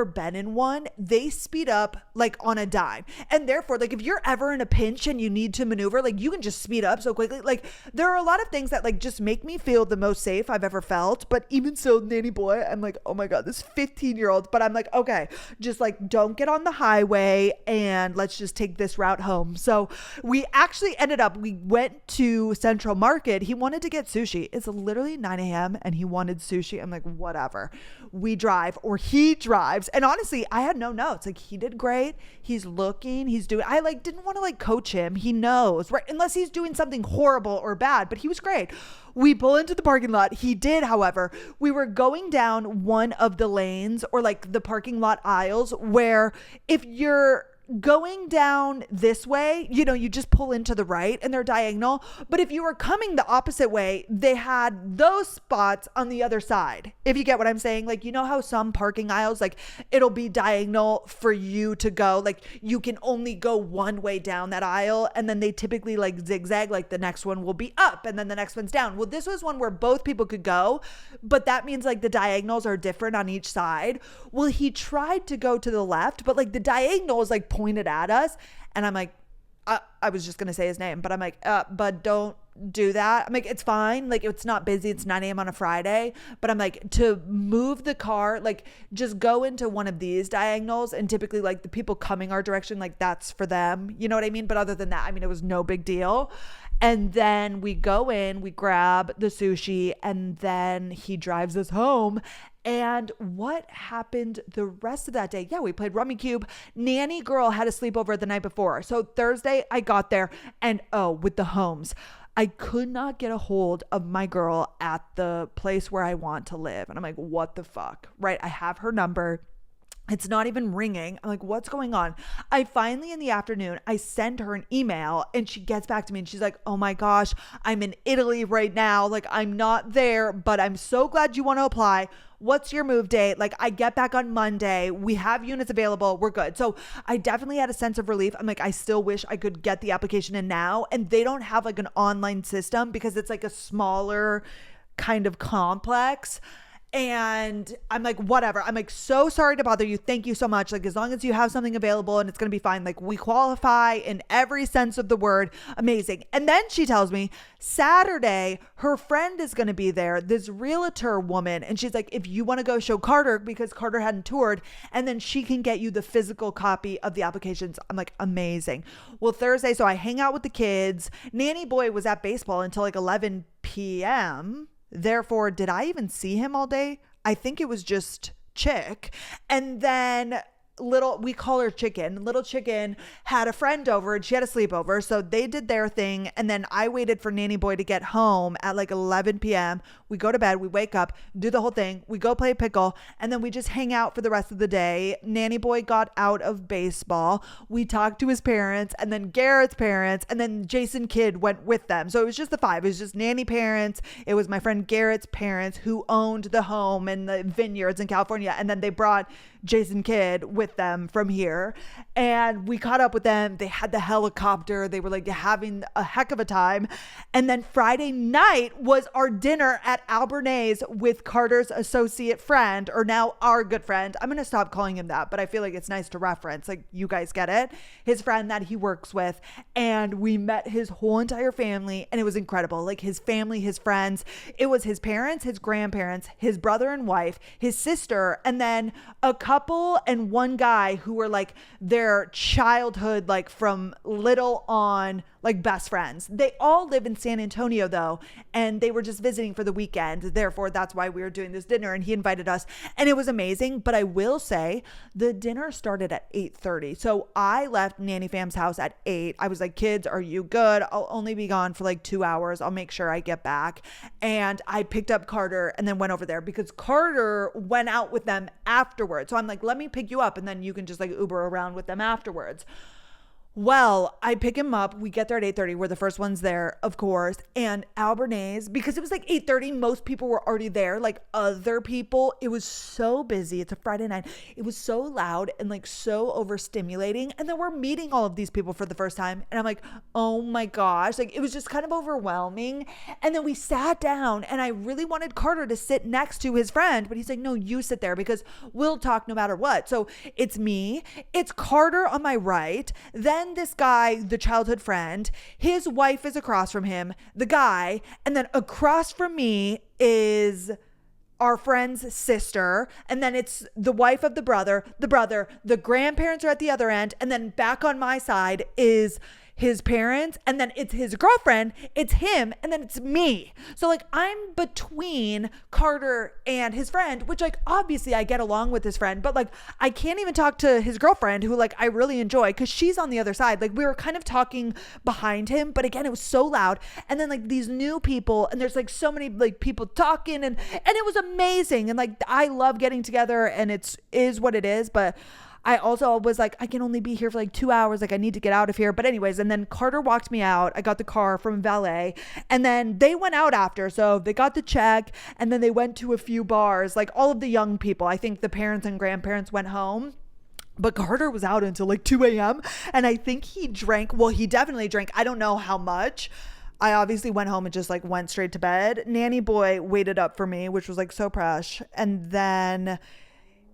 been in one, they speed up like on a dime. And therefore, like if you're ever in a pinch and you need to maneuver, like you can just speed up so quickly. Like there are a lot of things that like just make me feel the most safe I've ever felt. But even so, nanny boy, I'm like, oh my God, this 15-year-old. But I'm like, okay, just like don't get on the highway and let's just take this route home. So we actually we went to Central Market. He wanted to get sushi. It's literally 9 a.m. and he wanted sushi. I'm like, whatever. We drive, or he drives. And honestly, I had no notes. Like he did great. He's looking, he's doing, I like didn't want to like coach him. He knows, right? Unless he's doing something horrible or bad, but he was great. We pull into the parking lot. He did, however, we were going down one of the lanes or like the parking lot aisles where if you're going down this way, you know, you just pull into the right and they're diagonal. But if you were coming the opposite way, they had those spots on the other side. If you get what I'm saying, like, you know how some parking aisles, like it'll be diagonal for you to go, like you can only go one way down that aisle. And then they typically like zigzag, like the next one will be up and then the next one's down. Well, this was one where both people could go, but that means like the diagonals are different on each side. Well, he tried to go to the left, but like the diagonal is like pointed at us. And I'm like, I was just going to say his name, but I'm like, but don't do that. I'm like, it's fine. Like it's not busy. It's 9 a.m. on a Friday, but I'm like, to move the car, like just go into one of these diagonals. And typically like the people coming our direction, like that's for them. You know what I mean? But other than that, I mean, it was no big deal. And then we go in, we grab the sushi, and then he drives us home. And what happened the rest of that day? Yeah, we played Rummy Cube. Nanny girl had a sleepover the night before. So Thursday I got there and with the homes, I could not get a hold of my girl at the place where I want to live. And I'm like, what the fuck? Right? I have her number. It's not even ringing. I'm like, what's going on? I finally, in the afternoon, I send her an email and she gets back to me and she's like, oh my gosh, I'm in Italy right now. Like, I'm not there, but I'm so glad you want to apply. What's your move date? Like, I get back on Monday. We have units available. We're good. So I definitely had a sense of relief. I'm like, I still wish I could get the application in now. And they don't have like an online system because it's like a smaller kind of complex. And I'm like, whatever. I'm like, so sorry to bother you. Thank you so much. Like, as long as you have something available and it's going to be fine. Like, we qualify in every sense of the word. Amazing. And then she tells me Saturday, her friend is going to be there, this realtor woman. And she's like, if you want to go show Carter, because Carter hadn't toured, and then she can get you the physical copy of the applications. I'm like, amazing. Well, Thursday, so I hang out with the kids. Nanny boy was at baseball until like 11 p.m. Therefore, did I even see him all day? I think it was just Chick. And then we call her Chicken. Little Chicken had a friend over and she had a sleepover. So they did their thing. And then I waited for Nanny Boy to get home at like 11 p.m. We go to bed, we wake up, do the whole thing. We go play pickle and then we just hang out for the rest of the day. Nanny Boy got out of baseball. We talked to his parents and then Garrett's parents and then Jason Kidd went with them. So it was just the five. It was just Nanny parents. It was my friend Garrett's parents who owned the home and the vineyards in California. And then they brought Jason Kidd with them from here and we caught up with them. They had the helicopter. They were like having a heck of a time. And then Friday night was our dinner at Albernays with Carter's associate friend, or now our good friend. I'm going to stop calling him that, but I feel like it's nice to reference, like you guys get it. His friend that he works with. And we met his whole entire family and it was incredible. Like his family, his friends, it was his parents, his grandparents, his brother and wife, his sister, and then a couple and one guy who were like their childhood, like from little on, like best friends. They all live in San Antonio though, and they were just visiting for the weekend. Therefore, that's why we were doing this dinner and he invited us and it was amazing. But I will say the dinner started at 8:30. So I left Nanny Fam's house at 8. I was like, kids, are you good? I'll only be gone for like 2 hours. I'll make sure I get back. And I picked up Carter and then went over there because Carter went out with them afterwards. So I'm like, let me pick you up and then you can just like Uber around with them afterwards. Well, I pick him up. We get there at 8:30. We're the first ones there, of course. And Albernays, because it was like 8:30, most people were already there. Like other people, it was so busy. It's a Friday night. It was so loud and like so overstimulating. And then we're meeting all of these people for the first time. And I'm like, oh my gosh. Like it was just kind of overwhelming. And then we sat down and I really wanted Carter to sit next to his friend. But he's like, no, you sit there because we'll talk no matter what. So it's me. It's Carter on my right. Then this guy, the childhood friend, his wife is across from him, the guy, and then across from me is our friend's sister, and then it's the wife of the brother, the grandparents are at the other end, and then back on my side is his parents, and then it's his girlfriend, it's him, and then it's me. So like I'm between Carter and his friend, which like obviously I get along with his friend, but like I can't even talk to his girlfriend who like I really enjoy because she's on the other side. Like we were kind of talking behind him, but again, it was so loud. And then like these new people, and there's like so many like people talking, and it was amazing. And like I love getting together, and it's is what it is, but I also was like, I can only be here for like 2 hours. Like I need to get out of here. But anyways, and then Carter walked me out. I got the car from valet, and then they went out after. So they got the check, and then they went to a few bars, like all of the young people. I think the parents and grandparents went home. But Carter was out until like 2 a.m. And I think he drank. Well, he definitely drank. I don't know how much. I obviously went home and just like went straight to bed. Nanny boy waited up for me, which was like so fresh. And then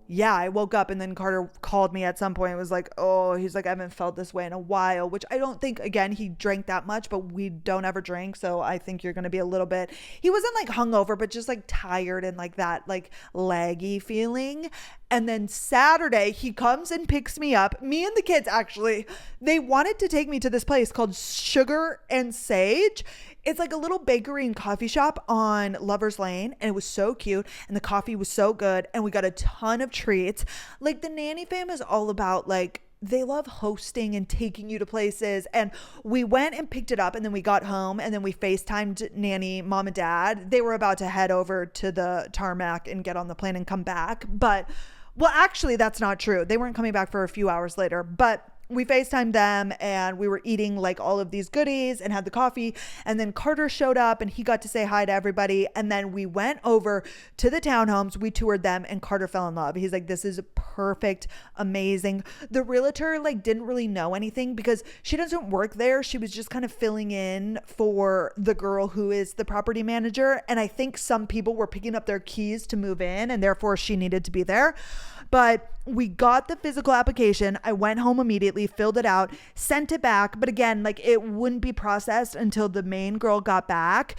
yeah, I woke up, and then Carter called me at some point. It was like, oh, he's like, I haven't felt this way in a while, which I don't think, again, he drank that much, but we don't ever drink. So I think you're going to be a little bit, he wasn't like hungover, but just like tired and like that, like laggy feeling. And then Saturday he comes and picks me up, me and the kids. Actually, they wanted to take me to this place called Sugar and Sage. It's like a little bakery and coffee shop on Lover's Lane, and it was so cute, and the coffee was so good, and we got a ton of treats. Like the nanny fam is all about like, they love hosting and taking you to places. And we went and picked it up, and then we got home, and then we FaceTimed nanny, mom and dad. They were about to head over to the tarmac and get on the plane and come back. But well, actually that's not true. They weren't coming back for a few hours later, but we FaceTimed them, and we were eating like all of these goodies and had the coffee. And then Carter showed up, and he got to say hi to everybody. And then we went over to the townhomes. We toured them, and Carter fell in love. He's like, this is perfect, amazing. The realtor like didn't really know anything because she doesn't work there. She was just kind of filling in for the girl who is the property manager. And I think some people were picking up their keys to move in, and therefore she needed to be there. But we got the physical application. I went home immediately, filled it out, sent it back. But again, like it wouldn't be processed until the main girl got back.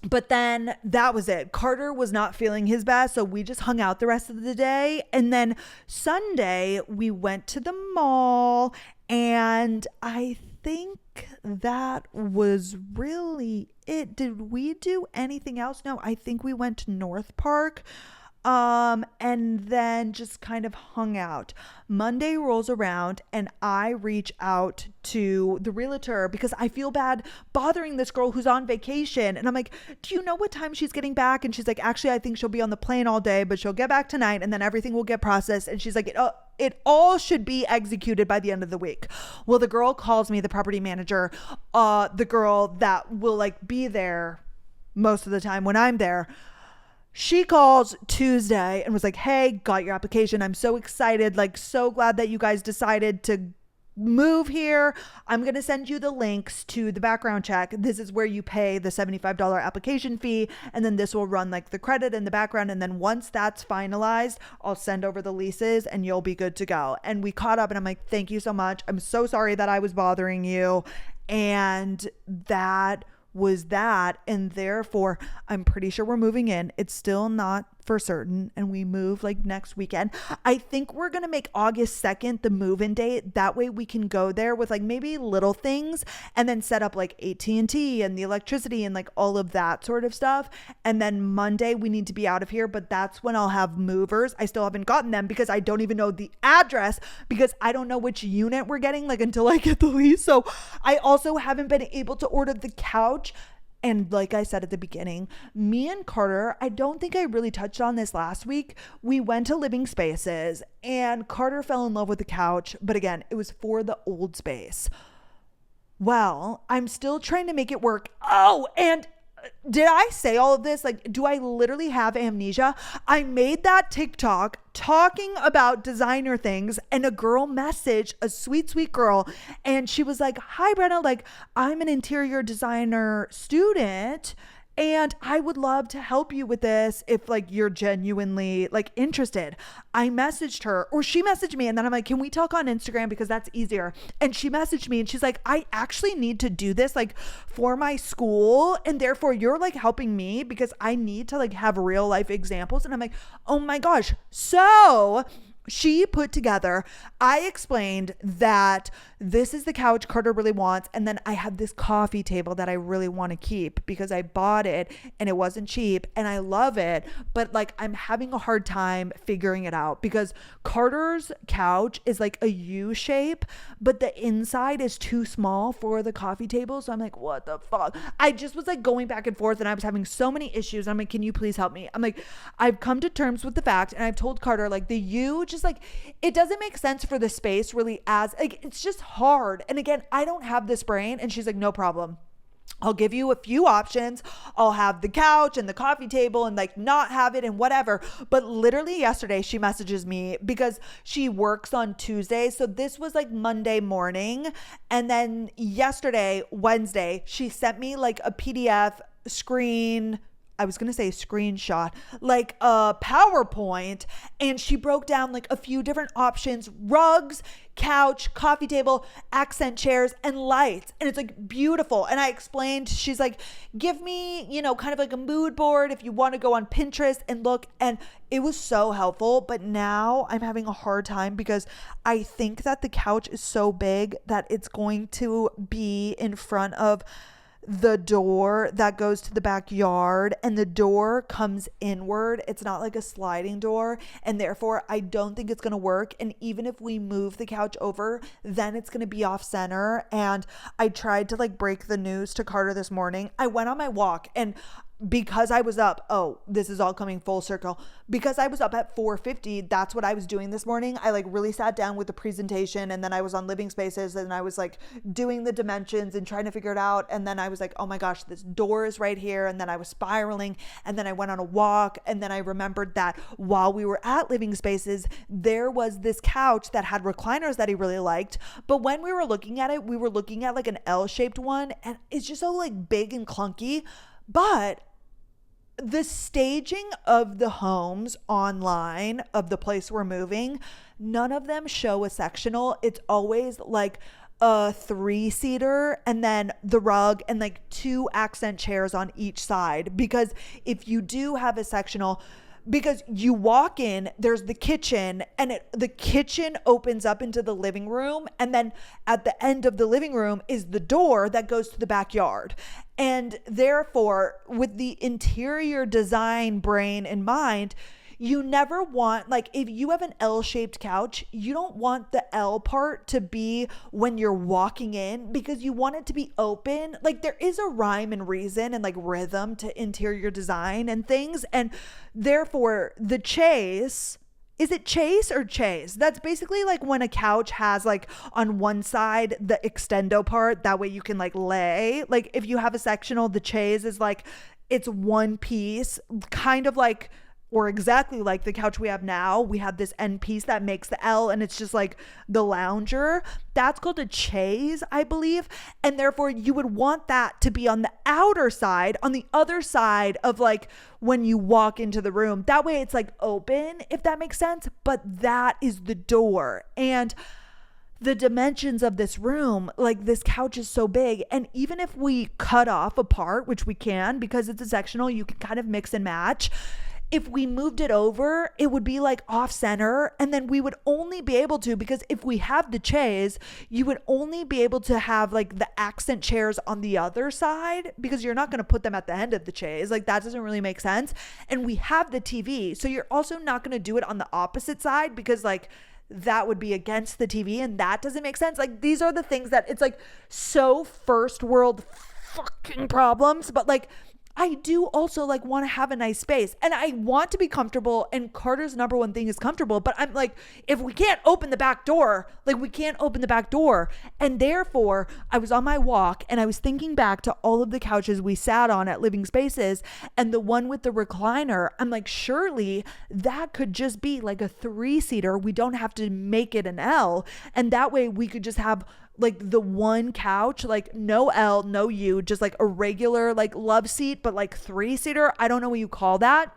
But then that was it. Carter was not feeling his best, so we just hung out the rest of the day. And then Sunday, we went to the mall, and I think that was really it. Did we do anything else? No, I think we went to North Park. And then just kind of hung out. Monday rolls around, and I reach out to the realtor because I feel bad bothering this girl who's on vacation. And I'm like, do you know what time she's getting back? And she's like, actually, I think she'll be on the plane all day, but she'll get back tonight, and then everything will get processed. And she's like, it all should be executed by the end of the week. Well, the girl calls me, the property manager, the girl that will like be there most of the time when I'm there. She calls Tuesday and was like, hey, got your application. I'm so excited. Like, so glad that you guys decided to move here. I'm going to send you the links to the background check. This is where you pay the $75 application fee. And then this will run like the credit in the background. And then once that's finalized, I'll send over the leases and you'll be good to go. And we caught up, and I'm like, thank you so much. I'm so sorry that I was bothering you. And that was that. And therefore I'm pretty sure we're moving in. It's still not for certain, and we move like next weekend. I think we're gonna make August 2nd the move-in date. That way we can go there with like maybe little things, and then set up like AT&T and the electricity and like all of that sort of stuff. And then Monday we need to be out of here, but that's when I'll have movers. I still haven't gotten them because I don't even know the address, because I don't know which unit we're getting like until I get the lease. So I also haven't been able to order the couch And like I said at the beginning, me and Carter, I don't think I really touched on this last week. We went to Living Spaces and Carter fell in love with the couch. But again, it was for the old space. Well, I'm still trying to make it work. Oh, and did I say all of this? Like, do I literally have amnesia? I made that TikTok talking about designer things and a girl messaged, a sweet, sweet girl. And she was like, hi, Brenna, like I'm an interior designer student and I would love to help you with this if like you're genuinely like interested. I messaged her or she messaged me and then I'm like, can we talk on Instagram because that's easier? And she messaged me and she's like, I actually need to do this like for my school and therefore you're like helping me because I need to like have real life examples. And I'm like, oh my gosh. So she put together, I explained that this is the couch Carter really wants. And then I have this coffee table that I really want to keep because I bought it and it wasn't cheap and I love it. But like, I'm having a hard time figuring it out because Carter's couch is like a U shape, but the inside is too small for the coffee table. So I'm like, what the fuck? I just was like going back and forth and I was having so many issues. I'm like, can you please help me? I'm like, I've come to terms with the fact and I've told Carter like the U just like, it doesn't make sense for the space really as like, it's just hard. And again, I don't have this brain. And she's like, no problem. I'll give you a few options. I'll have the couch and the coffee table and like not have it and whatever. But literally yesterday she messages me because she works on Tuesday. So this was like Monday morning. And then yesterday, Wednesday, she sent me like a PDF screenshot, like a PowerPoint, and she broke down like a few different options: rugs, couch, coffee table, accent chairs, and lights. And it's like beautiful. And I explained, she's like, give me, kind of like a mood board if you want to go on Pinterest and look. And it was so helpful. But now I'm having a hard time because I think that the couch is so big that it's going to be in front of the door that goes to the backyard, and the door comes inward. It's not like a sliding door, and therefore I don't think it's going to work. And even if we move the couch over, then it's going to be off center. And I tried to like break the news to Carter this morning. I went on my walk and because I was up, this is all coming full circle. Because I was up at 4:50, that's what I was doing this morning. I like really sat down with the presentation and then I was on Living Spaces and I was like doing the dimensions and trying to figure it out. And then I was like, oh my gosh, this door is right here. And then I was spiraling and then I went on a walk. And then I remembered that while we were at Living Spaces, there was this couch that had recliners that he really liked. But when we were looking at it, we were looking at like an L-shaped one and it's just so like big and clunky. But the staging of the homes online of the place we're moving, none of them show a sectional. It's always like a 3-seater and then the rug and like 2 accent chairs on each side. Because if you do have a sectional, because you walk in, there's the kitchen and the kitchen opens up into the living room. And then at the end of the living room is the door that goes to the backyard. And therefore, with the interior design brain in mind, you never want, like if you have an L-shaped couch, you don't want the L part to be when you're walking in because you want it to be open. Like there is a rhyme and reason and like rhythm to interior design and things. And therefore the chase, is it chase or chase? That's basically like when a couch has like on one side the extendo part, that way you can like lay. Like if you have a sectional, the chase is like it's one piece, kind of like, or exactly like the couch we have now. We have this end piece that makes the L and it's just like the lounger. That's called a chaise, I believe. And therefore you would want that to be on the outer side, on the other side of like when you walk into the room. That way it's like open, if that makes sense. But that is the door. And the dimensions of this room, like this couch is so big. And even if we cut off a part, which we can because it's a sectional, you can kind of mix and match. If we moved it over, it would be like off center. And then we would only be able to, because if we have the chairs, you would only be able to have like the accent chairs on the other side because you're not going to put them at the end of the chairs. Like that doesn't really make sense. And we have the TV. So you're also not going to do it on the opposite side because like that would be against the TV and that doesn't make sense. Like these are the things that it's like so first world fucking problems, but like I do also like want to have a nice space and I want to be comfortable, and Carter's number one thing is comfortable, but I'm like, if we can't open the back door, like we can't open the back door. And therefore I was on my walk and I was thinking back to all of the couches we sat on at Living Spaces, and the one with the recliner, I'm like, surely that could just be like a 3-seater. We don't have to make it an L, and that way we could just have like the one couch, like no L, no U, just like a regular like love seat, but like 3-seater. I don't know what you call that,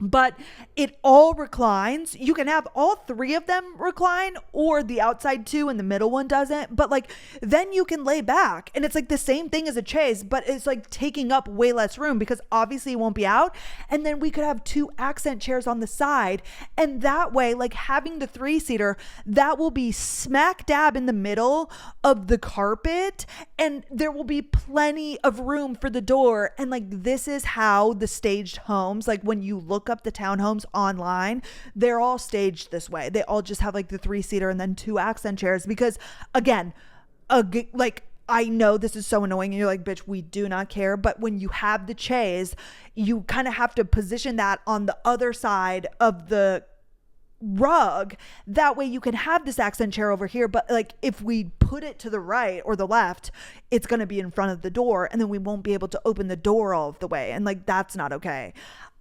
but it all reclines. You can have all 3 of them recline, or the outside 2 and the middle one doesn't, but like then you can lay back and it's like the same thing as a chaise, but it's like taking up way less room because obviously it won't be out. And then we could have 2 accent chairs on the side, and that way, like having the 3-seater, that will be smack dab in the middle of the carpet, and there will be plenty of room for the door. And like this is how the staged homes, like when you look up the townhomes online, they're all staged this way. They all just have like the 3-seater and then 2 accent chairs, because again, like I know this is so annoying and you're like, bitch, we do not care, but when you have the chaise, you kind of have to position that on the other side of the rug. That way you can have this accent chair over here, but like if we put it to the right or the left, it's going to be in front of the door, and then we won't be able to open the door all of the way, and like that's not okay.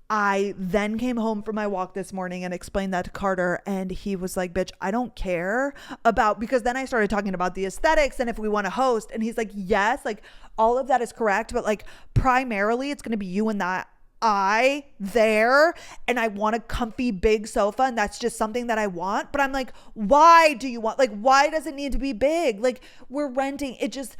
I then came home from my walk this morning and explained that to Carter, and he was like, bitch, I don't care about, because then I started talking about the aesthetics and if we want to host, and he's like, yes, like all of that is correct, but like primarily it's going to be you and that I there, and I want a comfy big sofa, and that's just something that I want. But I'm like, why do you want, like, why does it need to be big? Like, we're renting it. Just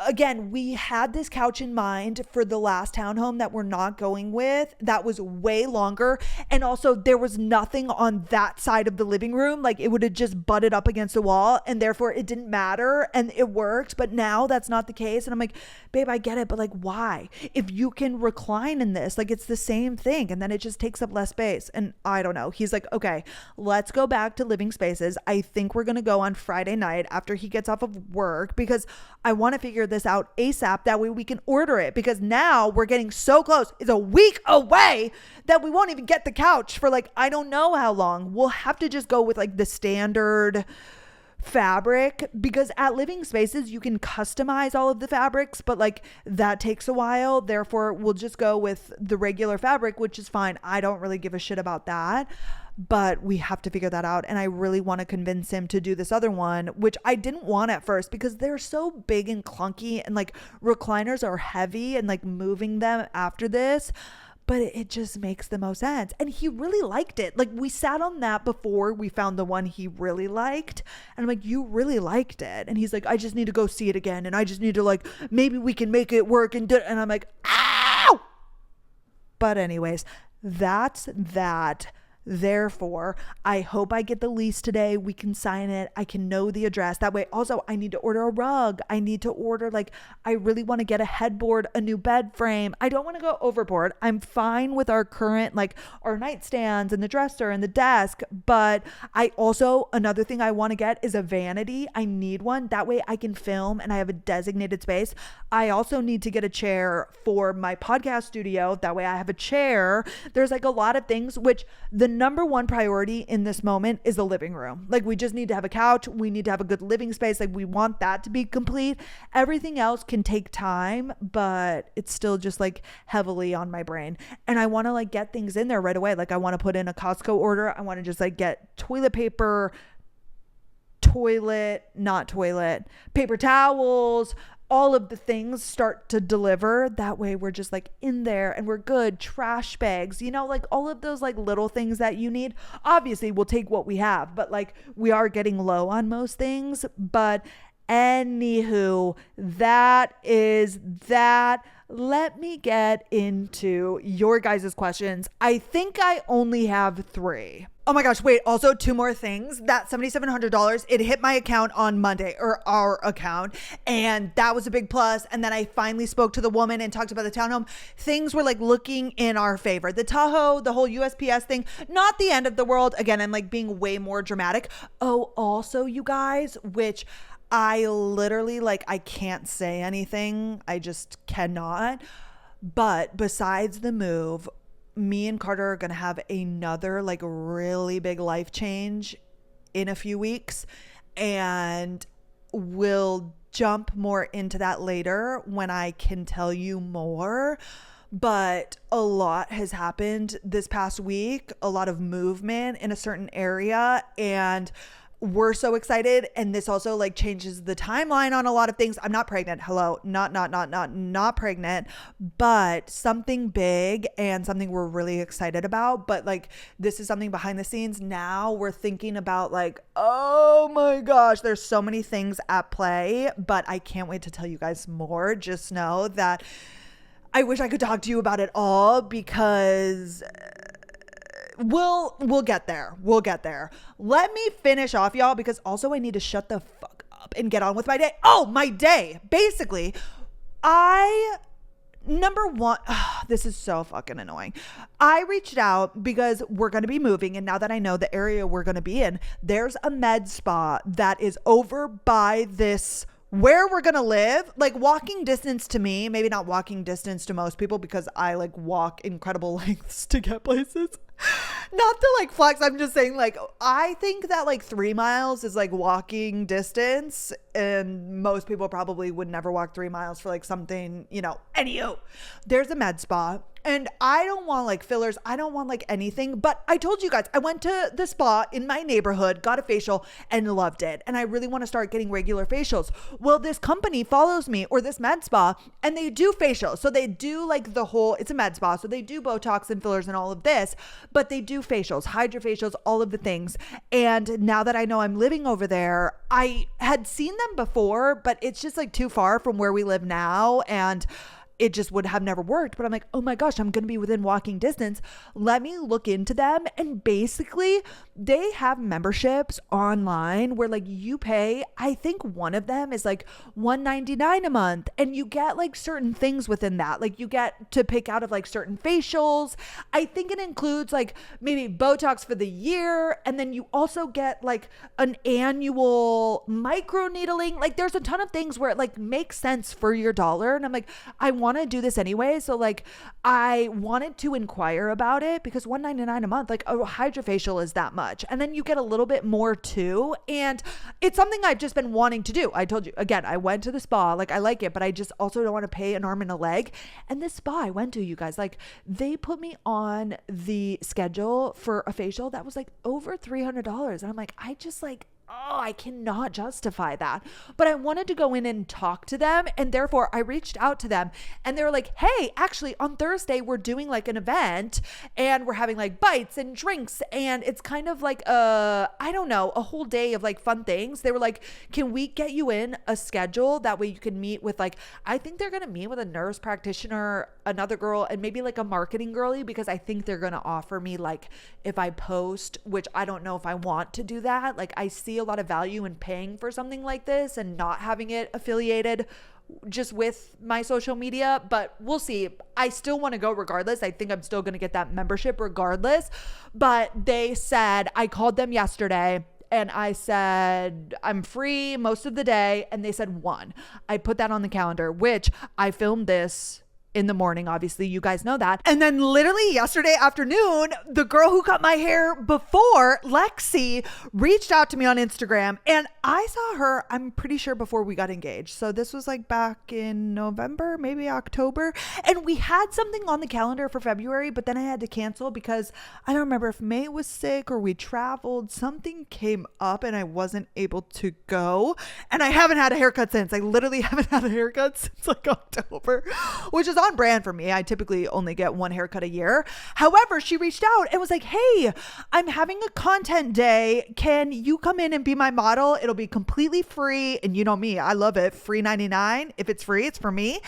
again, we had this couch in mind for the last townhome that we're not going with. That was way longer. And also there was nothing on that side of the living room. Like it would have just butted up against the wall, and therefore it didn't matter and it worked. But now that's not the case. And I'm like, babe, I get it, but like, why? If you can recline in this, like it's the same thing. And then it just takes up less space. And I don't know. He's like, okay, let's go back to Living Spaces. I think we're going to go on Friday night after he gets off of work, because I want to figure this out ASAP. That way we can order it, because now we're getting so close. It's a week away that we won't even get the couch for like, I don't know how long. We'll have to just go with like the standard fabric, because at Living Spaces you can customize all of the fabrics, but like that takes a while. Therefore we'll just go with the regular fabric, which is fine. I don't really give a shit about that, but we have to figure that out. And I really want to convince him to do this other one, which I didn't want at first because they're so big and clunky, and like recliners are heavy, and like moving them after this, but it just makes the most sense. And he really liked it. Like we sat on that before we found the one he really liked. And I'm like, you really liked it? And he's like, I just need to go see it again. And I just need to like, maybe we can make it work. And I'm like, ow! But anyways, that's that. Therefore, I hope I get the lease today. We can sign it. I can know the address. That way, also, I need to order a rug. I need to order, like, I really want to get a headboard, a new bed frame. I don't want to go overboard. I'm fine with our current, like, our nightstands and the dresser and the desk. But I also, another thing I want to get is a vanity. I need one. That way I can film and I have a designated space. I also need to get a chair for my podcast studio. That way I have a chair. There's like a lot of things, which the number one priority in this moment is the living room. Like we just need to have a couch. We need to have a good living space. Like we want that to be complete. Everything else can take time, but it's still just like heavily on my brain. And I want to like get things in there right away. Like I want to put in a Costco order. I want to just like get toilet paper, paper towels, all of the things start to deliver. That way we're just like in there and we're good. Trash bags, you know, like all of those like little things that you need. Obviously we'll take what we have, but like we are getting low on most things. But anywho, that is that. Let me get into your guys' questions. I think I only have 3. Oh my gosh, wait, also 2 more things. That $7,700, it hit my account on Monday, or our account, and that was a big plus. And then I finally spoke to the woman and talked about the townhome. Things were like looking in our favor. The Tahoe, the whole USPS thing, not the end of the world. Again, I'm like being way more dramatic. Oh, also you guys, which I literally, like, I can't say anything. I just cannot. But besides the move, me and Carter are going to have another, like, really big life change in a few weeks. And we'll jump more into that later when I can tell you more. But a lot has happened this past week, a lot of movement in a certain area, and we're so excited. And this also like changes the timeline on a lot of things. I'm not pregnant. Hello. Not pregnant, but something big and something we're really excited about. But like, this is something behind the scenes. Now we're thinking about like, oh my gosh, there's so many things at play, but I can't wait to tell you guys more. Just know that I wish I could talk to you about it all, because we'll get there. We'll get there. Let me finish off, y'all, because also I need to shut the fuck up and get on with my day. Oh, my day. Basically, number one, this is so fucking annoying. I reached out because we're going to be moving. And now that I know the area we're going to be in, there's a med spa that is over by this where we're going to live, like walking distance to me, maybe not walking distance to most people because I like walk incredible lengths to get places. Not to like flex. I'm just saying, like, I think that like 3 miles is like walking distance, and most people probably would never walk 3 miles for like something, you know. Anywho, there's a med spa, and I don't want like fillers. I don't want like anything, but I told you guys, I went to the spa in my neighborhood, got a facial and loved it. And I really want to start getting regular facials. Well, this company follows me, or this med spa, and they do facials. So they do like the whole, it's a med spa. So they do Botox and fillers and all of this, but they do facials, hydrofacials, all of the things. And now that I know I'm living over there, I had seen them before, but it's just like too far from where we live now. And it just would have never worked. But I'm like, oh my gosh, I'm going to be within walking distance. Let me look into them. And basically they have memberships online where like you pay, I think one of them is like $199 a month, and you get like certain things within that. Like you get to pick out of like certain facials. I think it includes like maybe Botox for the year. And then you also get like an annual micro needling. Like there's a ton of things where it like makes sense for your dollar. And I'm like, I want to do this anyway. So like I wanted to inquire about it because $199 a month, like a hydrofacial is that much. And then you get a little bit more too. And it's something I've just been wanting to do. I told you again, I went to the spa, like I like it, but I just also don't want to pay an arm and a leg. And this spa I went to, you guys, like they put me on the schedule for a facial that was like over $300. And I'm like, I cannot justify that. But I wanted to go in and talk to them. And therefore I reached out to them, and they were like, hey, actually on Thursday, we're doing like an event and we're having like bites and drinks. And it's kind of like a whole day of like fun things. They were like, can we get you in a schedule? That way you can meet with like, I think they're going to meet with a nurse practitioner, another girl, and maybe like a marketing girly, because I think they're going to offer me like if I post, which I don't know if I want to do that. Like I see a lot of value in paying for something like this and not having it affiliated just with my social media, but we'll see. I still want to go regardless. I think I'm still going to get that membership regardless. But they said, I called them yesterday and I said, I'm free most of the day. And they said 1. I put that on the calendar, which I filmed this in the morning. Obviously, you guys know that. And then literally yesterday afternoon, the girl who cut my hair before, Lexi, reached out to me on Instagram, and I saw her, I'm pretty sure, before we got engaged. So this was like back in November, maybe October. And we had something on the calendar for February, but then I had to cancel because I don't remember if May was sick or we traveled. Something came up and I wasn't able to go. And I haven't had a haircut since. I literally haven't had a haircut since like October, which is on brand for me. I typically only get 1 haircut a year. However, she reached out and was like, hey, I'm having a content day. Can you come in and be my model? It'll be completely free. And you know me, I love it. Free 99. If it's free, it's for me.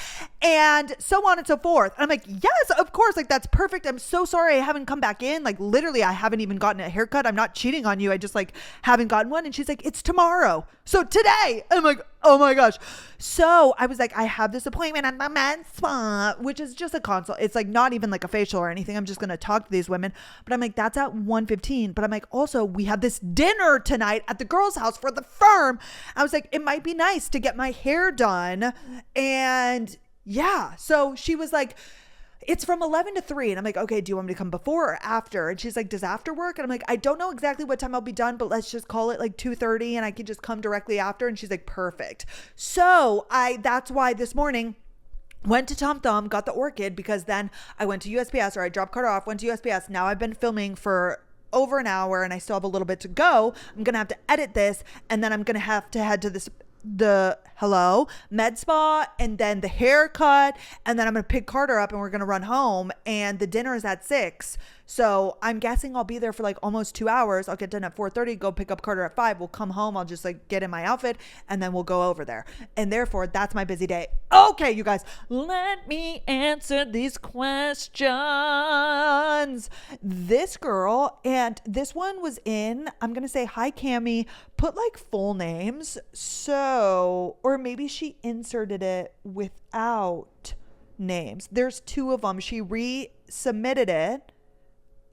And so on and so forth. And I'm like, yes, of course. Like, that's perfect. I'm so sorry I haven't come back in. Like, literally, I haven't even gotten a haircut. I'm not cheating on you. I just like haven't gotten one. And she's like, it's tomorrow. So today, I'm like, Oh my gosh. So I was like, I have this appointment at the med spa, which is just a consult. It's like not even like a facial or anything. I'm just going to talk to these women. But I'm like, that's at 1:15. But I'm like, also, we have this dinner tonight at the girls' house for the firm. I was like, it might be nice to get my hair done. And yeah. So she was like, it's from 11 to 3. And I'm like, okay, do you want me to come before or after? And she's like, does after work? And I'm like, I don't know exactly what time I'll be done, but let's just call it like 2:30 and I can just come directly after. And she's like, perfect. So that's why this morning went to Tom Thumb, got the orchid, because then I went to USPS, or I dropped Carter off, went to USPS. Now I've been filming for over an hour and I still have a little bit to go. I'm going to have to edit this, and then I'm going to have to head to the med spa, and then the haircut, and then I'm gonna pick Carter up and we're gonna run home, and the dinner is at 6. So I'm guessing I'll be there for like almost 2 hours. I'll get done at 4:30, go pick up Carter at 5. We'll come home. I'll just like get in my outfit and then we'll go over there. And therefore, that's my busy day. Okay, you guys, let me answer these questions. This girl, and this one was in, I'm going to say, hi, Cammie, put like full names. So, or maybe she inserted it without names. There's 2 of them. She resubmitted it.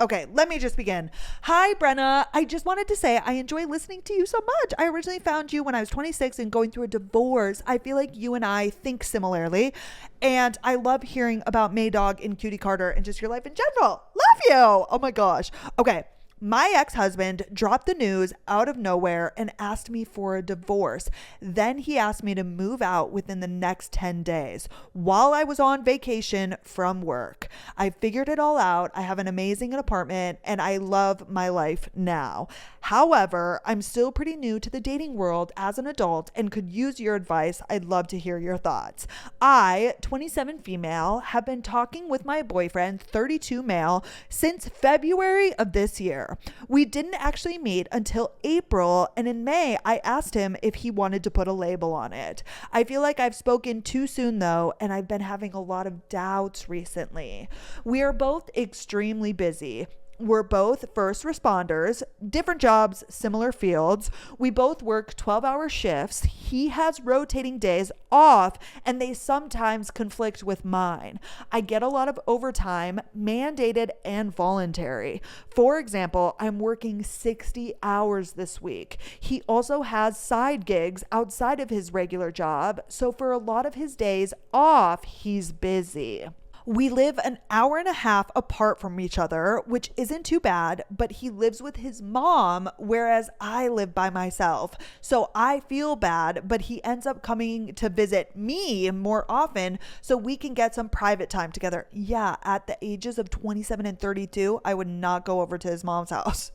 Okay, let me just begin. Hi, Brenna. I just wanted to say I enjoy listening to you so much. I originally found you when I was 26 and going through a divorce. I feel like you and I think similarly. And I love hearing about Maydog and Cutie Carter and just your life in general. Love you. Oh my gosh. Okay. My ex-husband dropped the news out of nowhere and asked me for a divorce. Then he asked me to move out within the next 10 days while I was on vacation from work. I figured it all out. I have an amazing apartment and I love my life now. However, I'm still pretty new to the dating world as an adult and could use your advice. I'd love to hear your thoughts. I, 27 female, have been talking with my boyfriend, 32 male, since February of this year. We didn't actually meet until April, and in May, I asked him if he wanted to put a label on it. I feel like I've spoken too soon though, and I've been having a lot of doubts recently. We are both extremely busy. We're both first responders, different jobs, similar fields. We both work 12-hour shifts. He has rotating days off, and they sometimes conflict with mine. I get a lot of overtime, mandated and voluntary. For example, I'm working 60 hours this week. He also has side gigs outside of his regular job, so for a lot of his days off, he's busy. We live an hour and a half apart from each other, which isn't too bad, but he lives with his mom, whereas I live by myself. So I feel bad, but he ends up coming to visit me more often so we can get some private time together. Yeah, at the ages of 27 and 32, I would not go over to his mom's house.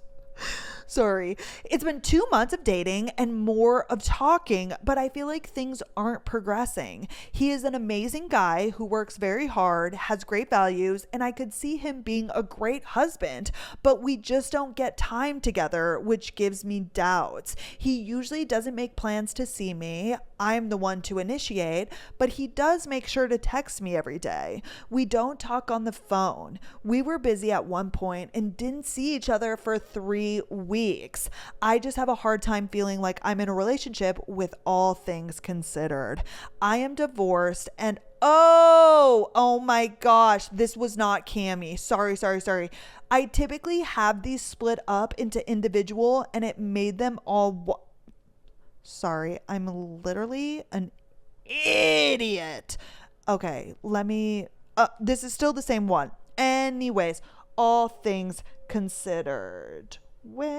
Sorry. It's been 2 months of dating and more of talking, but I feel like things aren't progressing. He is an amazing guy who works very hard, has great values, and I could see him being a great husband, but we just don't get time together, which gives me doubts. He usually doesn't make plans to see me. I'm the one to initiate, but he does make sure to text me every day. We don't talk on the phone. We were busy at one point and didn't see each other for 3 weeks. I just have a hard time feeling like I'm in a relationship with all things considered. I am divorced and oh my gosh, this was not Cammie. Sorry. I typically have these split up into individual and it made them all Sorry, I'm literally an idiot. Okay, this is still the same one. Anyways, all things considered. Wait.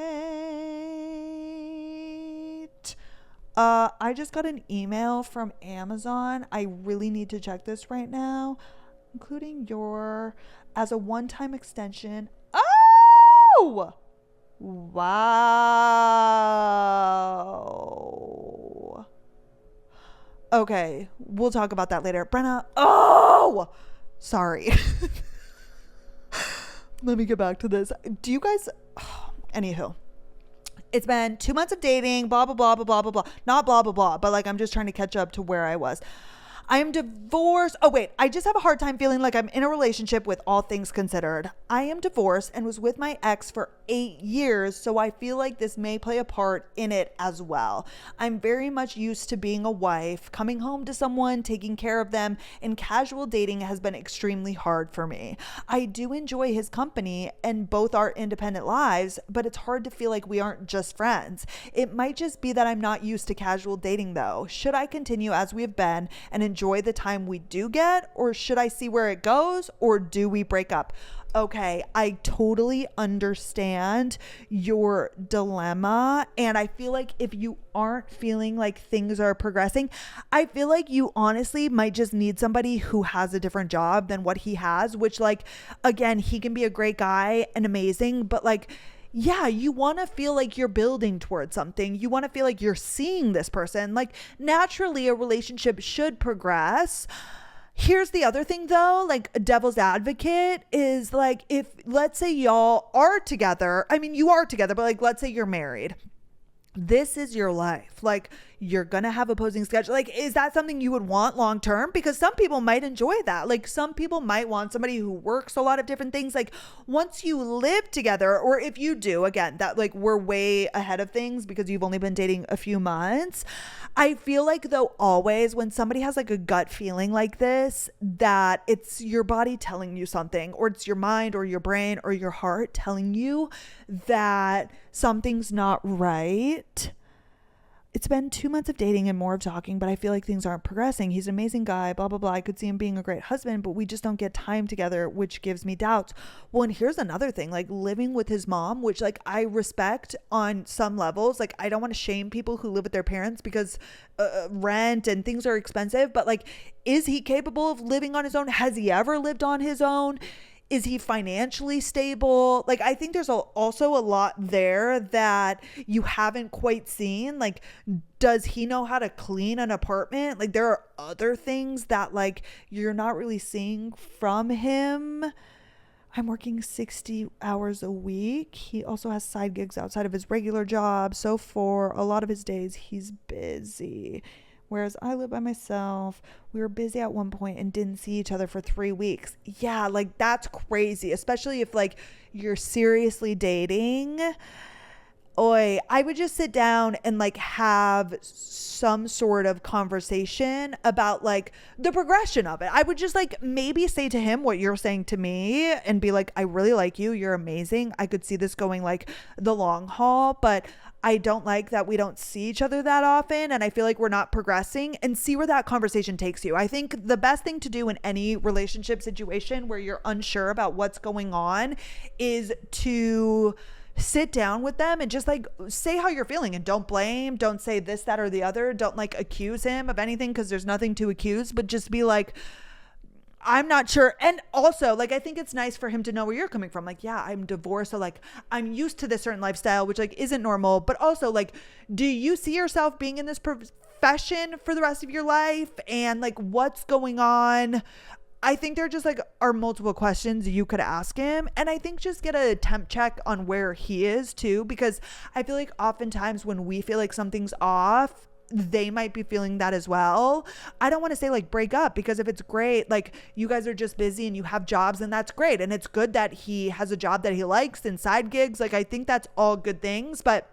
I just got an email from Amazon. I really need to check this right now, including as a one-time extension. Oh! Wow. Okay, we'll talk about that later. Brenna. Oh! Sorry. Let me get back to this. Do you guys... Anywho. It's been 2 months of dating, blah, blah, blah, blah, blah, blah, blah. Not blah, blah, blah, but like I'm just trying to catch up to where I was. I am divorced. Oh, wait. I just have a hard time feeling like I'm in a relationship with all things considered. I am divorced and was with my ex for 8 years, so I feel like this may play a part in it as well. I'm very much used to being a wife, coming home to someone, taking care of them, and casual dating has been extremely hard for me. I do enjoy his company and both our independent lives, but it's hard to feel like we aren't just friends. It might just be that I'm not used to casual dating though. Should I continue as we have been and enjoy the time we do get, or should I see where it goes, or do we break up? Okay, I totally understand your dilemma. And I feel like if you aren't feeling like things are progressing, I feel like you honestly might just need somebody who has a different job than what he has, which, like, again, he can be a great guy and amazing, but like, yeah, you want to feel like you're building towards something. You want to feel like you're seeing this person. Like, naturally, a relationship should progress. Here's the other thing though, like a devil's advocate is like, if let's say y'all are together, I mean, you are together, but like, let's say you're married. This is your life. Like, you're going to have opposing schedule. Like, is that something you would want long term? Because some people might enjoy that. Like, some people might want somebody who works a lot of different things. Like, once you live together, or if you do, again, that like we're way ahead of things because you've only been dating a few months. I feel like though, always when somebody has like a gut feeling like this, that it's your body telling you something, or it's your mind or your brain or your heart telling you that something's not right. It's been 2 months of dating and more of talking, but I feel like things aren't progressing. He's an amazing guy, blah, blah, blah. I could see him being a great husband, but we just don't get time together, which gives me doubts. Well, and here's another thing, like living with his mom, which like I respect on some levels. Like, I don't want to shame people who live with their parents because rent and things are expensive, but like, is he capable of living on his own? Has he ever lived on his own? Is he financially stable? Like, I think there's also a lot there that you haven't quite seen. Like, does he know how to clean an apartment? Like, there are other things that like you're not really seeing from him. I'm working 60 hours a week. He also has side gigs outside of his regular job. So for a lot of his days, he's busy. Whereas I live by myself. We were busy at one point and didn't see each other for 3 weeks. Yeah, like that's crazy, especially if like you're seriously dating. Oi, I would just sit down and like have some sort of conversation about like the progression of it. I would just like maybe say to him what you're saying to me and be like, I really like you. You're amazing. I could see this going like the long haul, but I don't like that we don't see each other that often. And I feel like we're not progressing, and see where that conversation takes you. I think the best thing to do in any relationship situation where you're unsure about what's going on is to sit down with them and just like say how you're feeling, and don't blame, don't say this, that, or the other. Don't like accuse him of anything because there's nothing to accuse, but just be like, I'm not sure. And also, like, I think it's nice for him to know where you're coming from. Like, yeah, I'm divorced, so like I'm used to this certain lifestyle, which like isn't normal. But also, like, do you see yourself being in this profession for the rest of your life? And like, what's going on? I think there just like are multiple questions you could ask him. And I think just get a temp check on where he is too, because I feel like oftentimes when we feel like something's off, they might be feeling that as well. I don't want to say like break up, because if it's great, like you guys are just busy and you have jobs, and that's great. And it's good that he has a job that he likes and side gigs. Like, I think that's all good things, but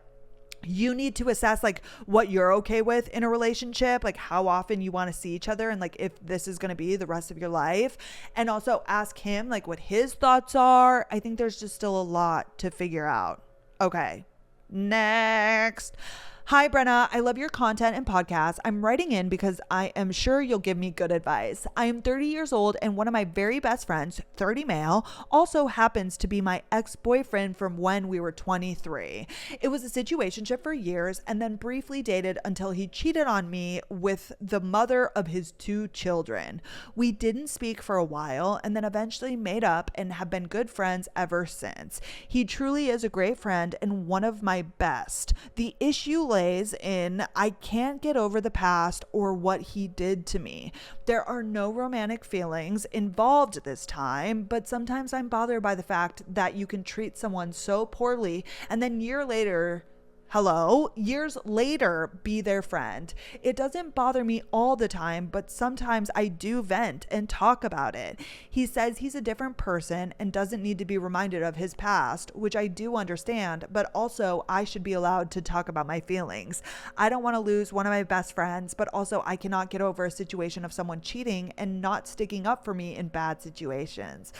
you need to assess like what you're okay with in a relationship, like how often you want to see each other, and like if this is going to be the rest of your life. And also ask him like what his thoughts are. I think there's just still a lot to figure out. Okay, next. Hi, Brenna. I love your content and podcast. I'm writing in because I am sure you'll give me good advice. I am 30 years old, and one of my very best friends, 30 male, also happens to be my ex-boyfriend from when we were 23. It was a situationship for years, and then briefly dated until he cheated on me with the mother of his 2 children. We didn't speak for a while, and then eventually made up and have been good friends ever since. He truly is a great friend and one of my best. The issue lays in I can't get over the past or what he did to me. There are no romantic feelings involved this time, but sometimes I'm bothered by the fact that you can treat someone so poorly and then year later Hello, years later, be their friend. It doesn't bother me all the time, but sometimes I do vent and talk about it. He says he's a different person and doesn't need to be reminded of his past, which I do understand, but also I should be allowed to talk about my feelings. I don't want to lose one of my best friends, but also I cannot get over a situation of someone cheating and not sticking up for me in bad situations.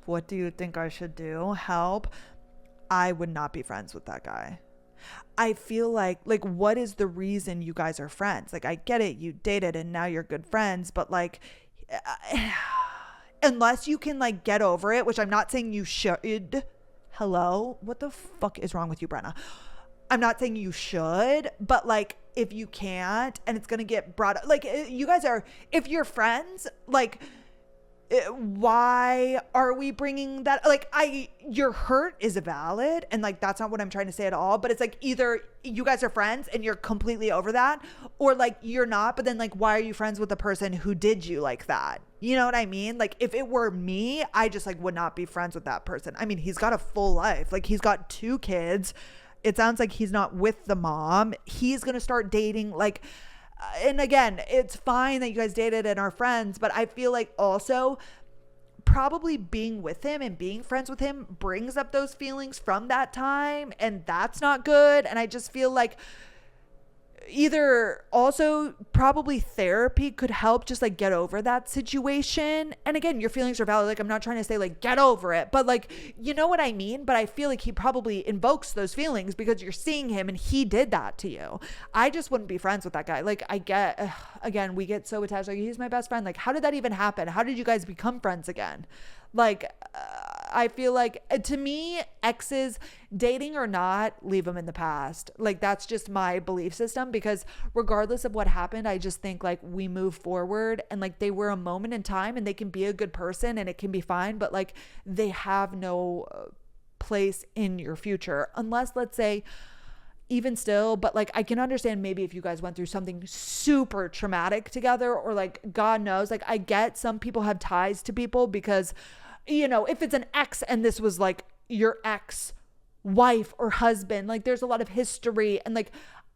What do you think I should do? Help? I would not be friends with that guy. I feel like what is the reason you guys are friends? Like, I get it, you dated and now you're good friends, but like unless you can like get over it, which I'm not saying you should. Hello, what the fuck is wrong with you, Brenna? I'm not saying you should, but like if you can't and it's gonna get brought up, like you guys are, if you're friends, like why are we bringing that, like your hurt is valid and like that's not what I'm trying to say at all, but it's like either you guys are friends and you're completely over that, or like you're not, but then like why are you friends with the person who did you like that? You know what I mean? Like if it were me, I just like would not be friends with that person. I mean, he's got a full life, like he's got 2 kids. It sounds like he's not with the mom. He's gonna start dating like and again, it's fine that you guys dated and are friends, but I feel like also probably being with him and being friends with him brings up those feelings from that time, and that's not good. And I just feel like either also probably therapy could help just like get over that situation. And again, your feelings are valid. Like I'm not trying to say like get over it, but like you know what I mean. But I feel like he probably invokes those feelings because you're seeing him and he did that to you. I just wouldn't be friends with that guy. Like I get again, we get so attached, like he's my best friend. Like how did that even happen? How did you guys become friends again? Like I feel like to me, exes, dating or not, leave them in the past. Like that's just my belief system, because regardless of what happened, I just think like we move forward and like they were a moment in time and they can be a good person and it can be fine, but like they have no place in your future unless, let's say, even still, but like I can understand maybe if you guys went through something super traumatic together, or like God knows, like I get some people have ties to people because, you know, if it's an ex and this was like your ex wife or husband, like there's a lot of history and like,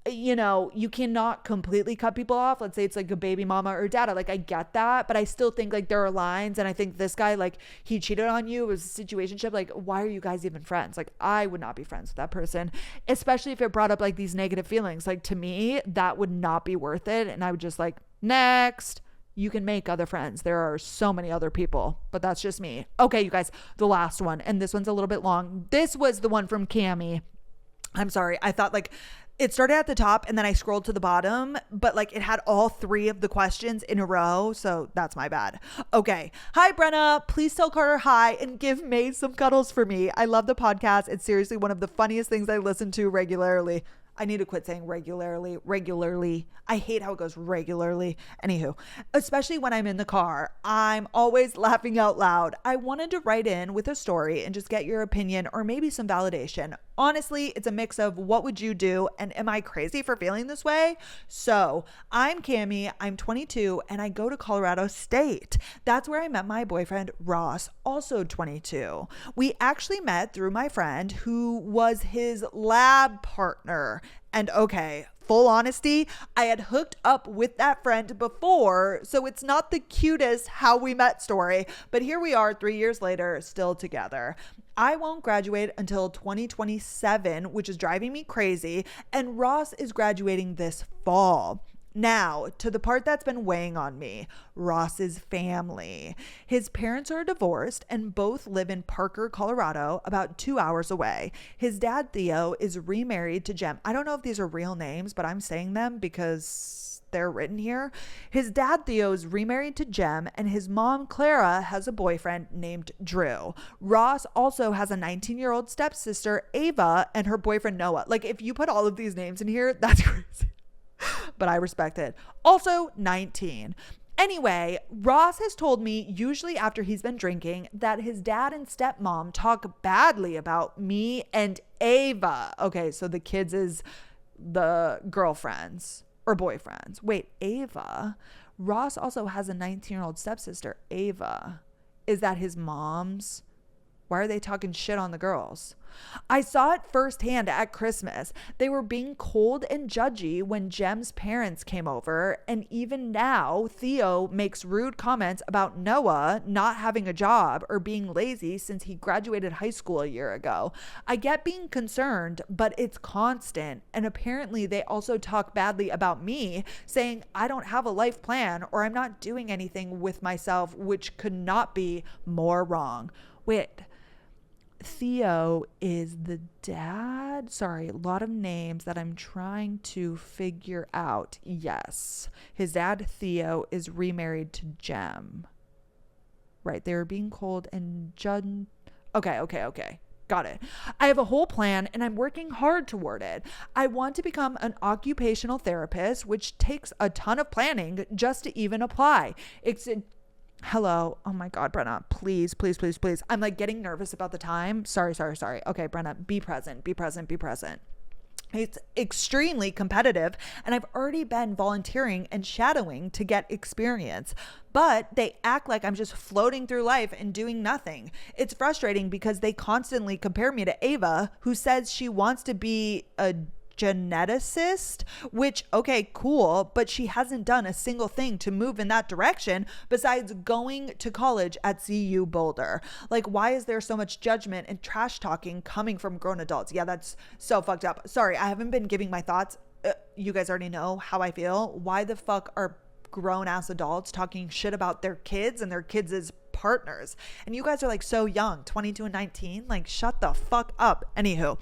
you know, you cannot completely cut people off. Let's say it's like a baby mama or dada. Like I get that, but I still think like there are lines. And I think this guy, like he cheated on you. It was a situationship. Like, why are you guys even friends? Like I would not be friends with that person, especially if it brought up like these negative feelings. Like to me, that would not be worth it. And I would just like, next. You can make other friends. There are so many other people, but that's just me. Okay, you guys, the last one. And this one's a little bit long. This was the one from Cammie. I'm sorry. I thought like it started at the top and then I scrolled to the bottom, but like it had all 3 of the questions in a row. So that's my bad. Okay. Hi, Brenna. Please tell Carter hi and give May some cuddles for me. I love the podcast. It's seriously one of the funniest things I listen to regularly. I need to quit saying regularly. I hate how it goes regularly. Anywho, especially when I'm in the car, I'm always laughing out loud. I wanted to write in with a story and just get your opinion or maybe some validation. Honestly, it's a mix of what would you do and am I crazy for feeling this way? So I'm Cammie, I'm 22 and I go to Colorado State. That's where I met my boyfriend Ross, also 22. We actually met through my friend who was his lab partner. And okay, full honesty, I had hooked up with that friend before, so it's not the cutest how we met story, but here we are 3 years later, still together. I won't graduate until 2027, which is driving me crazy, and Ross is graduating this fall. Now, to the part that's been weighing on me, Ross's family. His parents are divorced and both live in Parker, Colorado, about 2 hours away. His dad, Theo, is remarried to Jem. I don't know if these are real names, but I'm saying them because they're written here. His dad, Theo, is remarried to Jem, and his mom, Clara, has a boyfriend named Drew. Ross also has a 19-year-old stepsister, Ava, and her boyfriend, Noah. Like, if you put all of these names in here, that's crazy. But I respect it. Also 19. Anyway, Ross has told me, usually after he's been drinking, that his dad and stepmom talk badly about me and Ava. Okay, so the kids is the girlfriends or boyfriends. Wait, Ava? Ross also has a 19-year-old stepsister, Ava. Is that his mom's? Why are they talking shit on the girls? I saw it firsthand at Christmas. They were being cold and judgy when Jem's parents came over, and even now, Theo makes rude comments about Noah not having a job or being lazy since he graduated high school a year ago. I get being concerned, but it's constant, and apparently they also talk badly about me, saying I don't have a life plan or I'm not doing anything with myself, which could not be more wrong. Wait, Theo is the dad? Sorry, a lot of names that I'm trying to figure out. Yes, his dad Theo is remarried to Jem. Right, they were being cold and Judd. Okay. Got it. I have a whole plan and I'm working hard toward it. I want to become an occupational therapist, which takes a ton of planning just to even apply. Hello. Oh my God, Brenna, please. I'm like getting nervous about the time. Sorry. Okay, Brenna, be present. It's extremely competitive, and I've already been volunteering and shadowing to get experience, but they act like I'm just floating through life and doing nothing. It's frustrating because they constantly compare me to Ava, who says she wants to be a geneticist, which, okay, cool, but she hasn't done a single thing to move in that direction besides going to college at CU Boulder. Like, why is there so much judgment and trash talking coming from grown adults? Yeah, that's so fucked up. Sorry, I haven't been giving my thoughts. You guys already know how I feel. Why the fuck are grown ass adults talking shit about their kids and their kids' partners? And you guys are like so young, 22 and 19. Like, shut the fuck up. Anywho,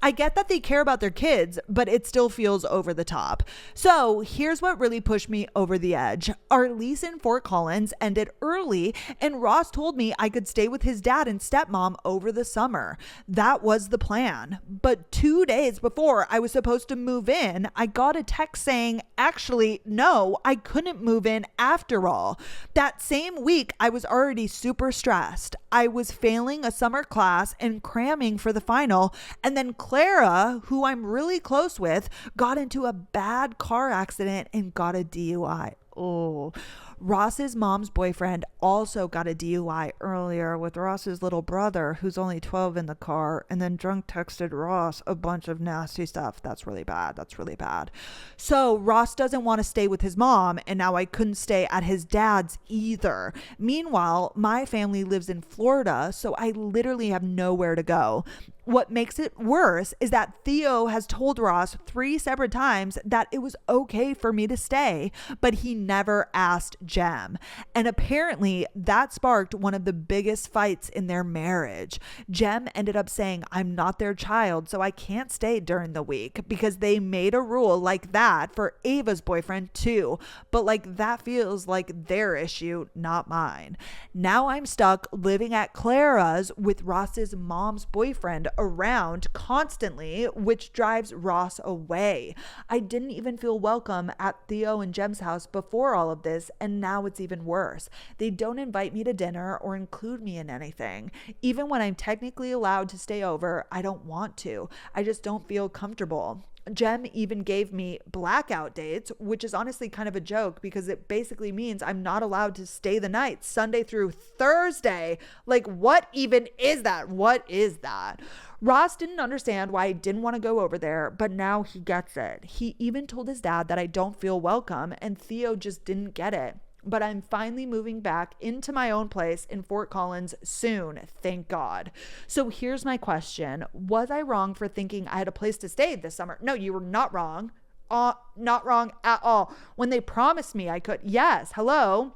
I get that they care about their kids, but it still feels over the top. So here's what really pushed me over the edge. Our lease in Fort Collins ended early, and Ross told me I could stay with his dad and stepmom over the summer. That was the plan. But 2 days before I was supposed to move in, I got a text saying, actually, no, I couldn't move in after all. That same week, I was already super stressed. I was failing a summer class and cramming for the final. And then Clara, who I'm really close with, got into a bad car accident and got a DUI. Oh, Ross's mom's boyfriend also got a DUI earlier with Ross's little brother, who's only 12, in the car, and then drunk texted Ross a bunch of nasty stuff. That's really bad. So Ross doesn't want to stay with his mom, and now I couldn't stay at his dad's either. Meanwhile, my family lives in Florida, so I literally have nowhere to go. What makes it worse is that Theo has told Ross 3 separate times that it was okay for me to stay, but he never asked Jem. And apparently that sparked one of the biggest fights in their marriage. Jem ended up saying, I'm not their child, so I can't stay during the week, because they made a rule like that for Ava's boyfriend too. But like, that feels like their issue, not mine. Now I'm stuck living at Clara's with Ross's mom's boyfriend around constantly, which drives Ross away. I didn't even feel welcome at Theo and Jem's house before all of this, and now it's even worse. They don't invite me to dinner or include me in anything. Even when I'm technically allowed to stay over, I don't want to. I just don't feel comfortable. Jem even gave me blackout dates, which is honestly kind of a joke because it basically means I'm not allowed to stay the night, Sunday through Thursday. Like, what even is that? What is that? Ross didn't understand why I didn't want to go over there, but now he gets it. He even told his dad that I don't feel welcome, and Theo just didn't get it. But I'm finally moving back into my own place in Fort Collins soon, thank God. So here's my question. Was I wrong for thinking I had a place to stay this summer? No, you were not wrong. Not wrong at all. When they promised me I could, yes, hello.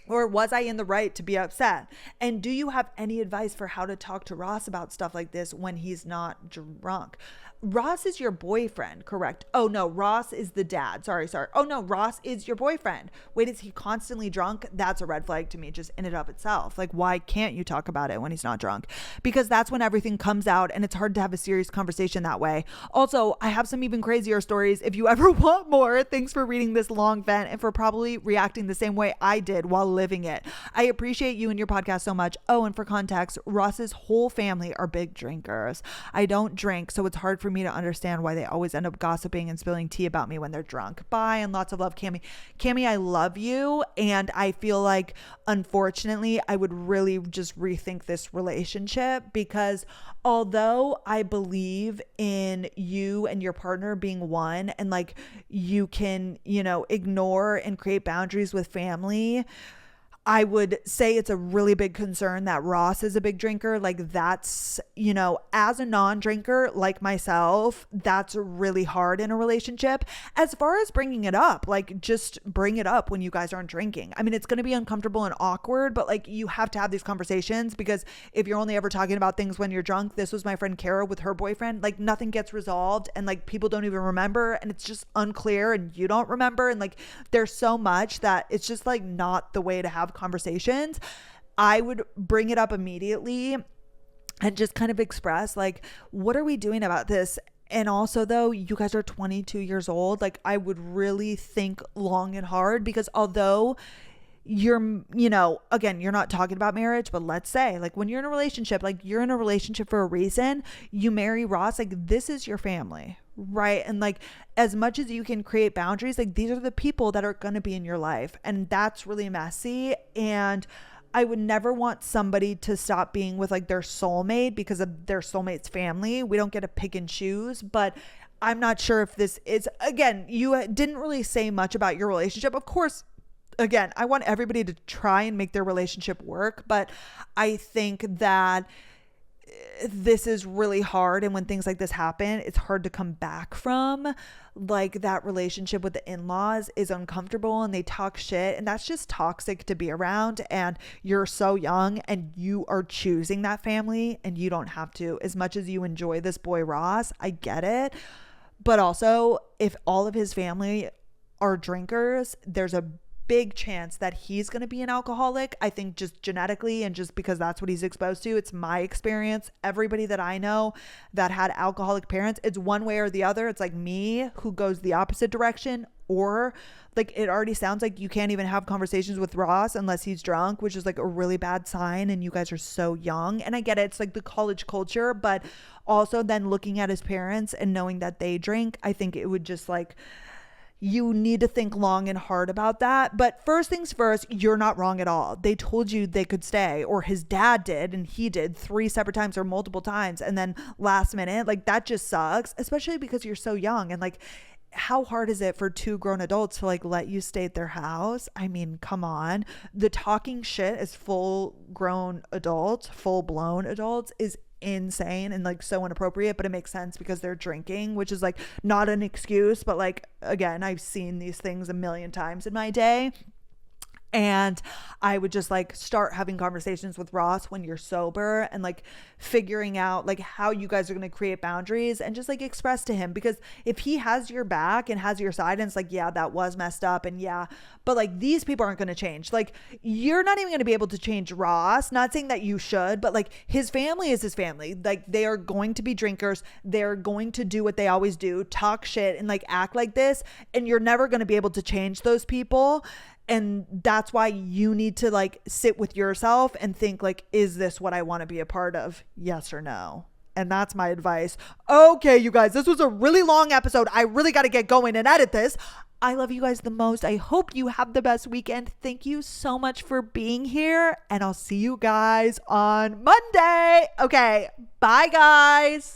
Or was I in the right to be upset? And do you have any advice for how to talk to Ross about stuff like this when he's not drunk? Ross is your boyfriend, correct? Oh no, Ross is the dad. Sorry. Oh no, Ross is your boyfriend. Wait, is he constantly drunk? That's a red flag to me just in and of itself. Like, why can't you talk about it when he's not drunk? Because that's when everything comes out and it's hard to have a serious conversation that way. Also, I have some even crazier stories if you ever want more. Thanks for reading this long vent and for probably reacting the same way I did while living it. I appreciate you and your podcast so much. Oh, and for context, Ross's whole family are big drinkers. I don't drink, so it's hard for for me to understand why they always end up gossiping and spilling tea about me when they're drunk. Bye, and lots of love, Cami. Cami, I love you. And I feel like, unfortunately, I would really just rethink this relationship, because although I believe in you and your partner being one, and like you can, ignore and create boundaries with family, I would say it's a really big concern that Ross is a big drinker. Like that's, as a non-drinker like myself, that's really hard in a relationship. As far as bringing it up, like just bring it up when you guys aren't drinking. I mean, it's going to be uncomfortable and awkward, but like you have to have these conversations, because if you're only ever talking about things when you're drunk, this was my friend Kara with her boyfriend, like nothing gets resolved, and like people don't even remember, and it's just unclear, and you don't remember. And like there's so much that it's just like not the way to have conversations. I would bring it up immediately and just kind of express like, what are we doing about this? And also, though, you guys are 22 years old. Like I would really think long and hard, because although you're, again, you're not talking about marriage, but let's say like when you're in a relationship, like you're in a relationship for a reason, you marry Ross, like this is your family, right? And like as much as you can create boundaries, like these are the people that are going to be in your life, and that's really messy. And I would never want somebody to stop being with like their soulmate because of their soulmate's family. We don't get to pick and choose, but I'm not sure if this is, again, you didn't really say much about your relationship. Of course, again, I want everybody to try and make their relationship work, but I think that this is really hard. And when things like this happen, it's hard to come back from. Like that relationship with the in-laws is uncomfortable, and they talk shit, and that's just toxic to be around. And you're so young, and you are choosing that family, and you don't have to. As much as you enjoy this boy Ross, I get it. But also, if all of his family are drinkers, there's a big chance that he's going to be an alcoholic. I think just genetically, and just because that's what he's exposed to. It's my experience. Everybody that I know that had alcoholic parents, it's one way or the other. It's like me, who goes the opposite direction, or like it already sounds like you can't even have conversations with Ross unless he's drunk, which is like a really bad sign. And you guys are so young. And I get it. It's like the college culture, but also then looking at his parents and knowing that they drink, I think it would just like, you need to think long and hard about that. But first things first, you're not wrong at all. They told you they could stay, or his dad did, and he did 3 separate times or multiple times. And then last minute, like that just sucks, especially because you're so young. And like, how hard is it for 2 grown adults to like let you stay at their house? I mean, come on. The talking shit as full blown adults is insane and like so inappropriate, but it makes sense because they're drinking, which is like not an excuse, but like, again, I've seen these things a million times in my day. And I would just like start having conversations with Ross when you're sober, and like figuring out like how you guys are going to create boundaries, and just like express to him, because if he has your back and has your side, and it's like, yeah, that was messed up, and yeah, but like these people aren't going to change. Like you're not even going to be able to change Ross. Not saying that you should, but like his family is his family. Like they are going to be drinkers. They're going to do what they always do, talk shit and like act like this, and you're never going to be able to change those people. And that's why you need to like sit with yourself and think like, is this what I want to be a part of? Yes or no? And that's my advice. Okay, you guys, this was a really long episode. I really got to get going and edit this. I love you guys the most. I hope you have the best weekend. Thank you so much for being here, and I'll see you guys on Monday. Okay, bye guys.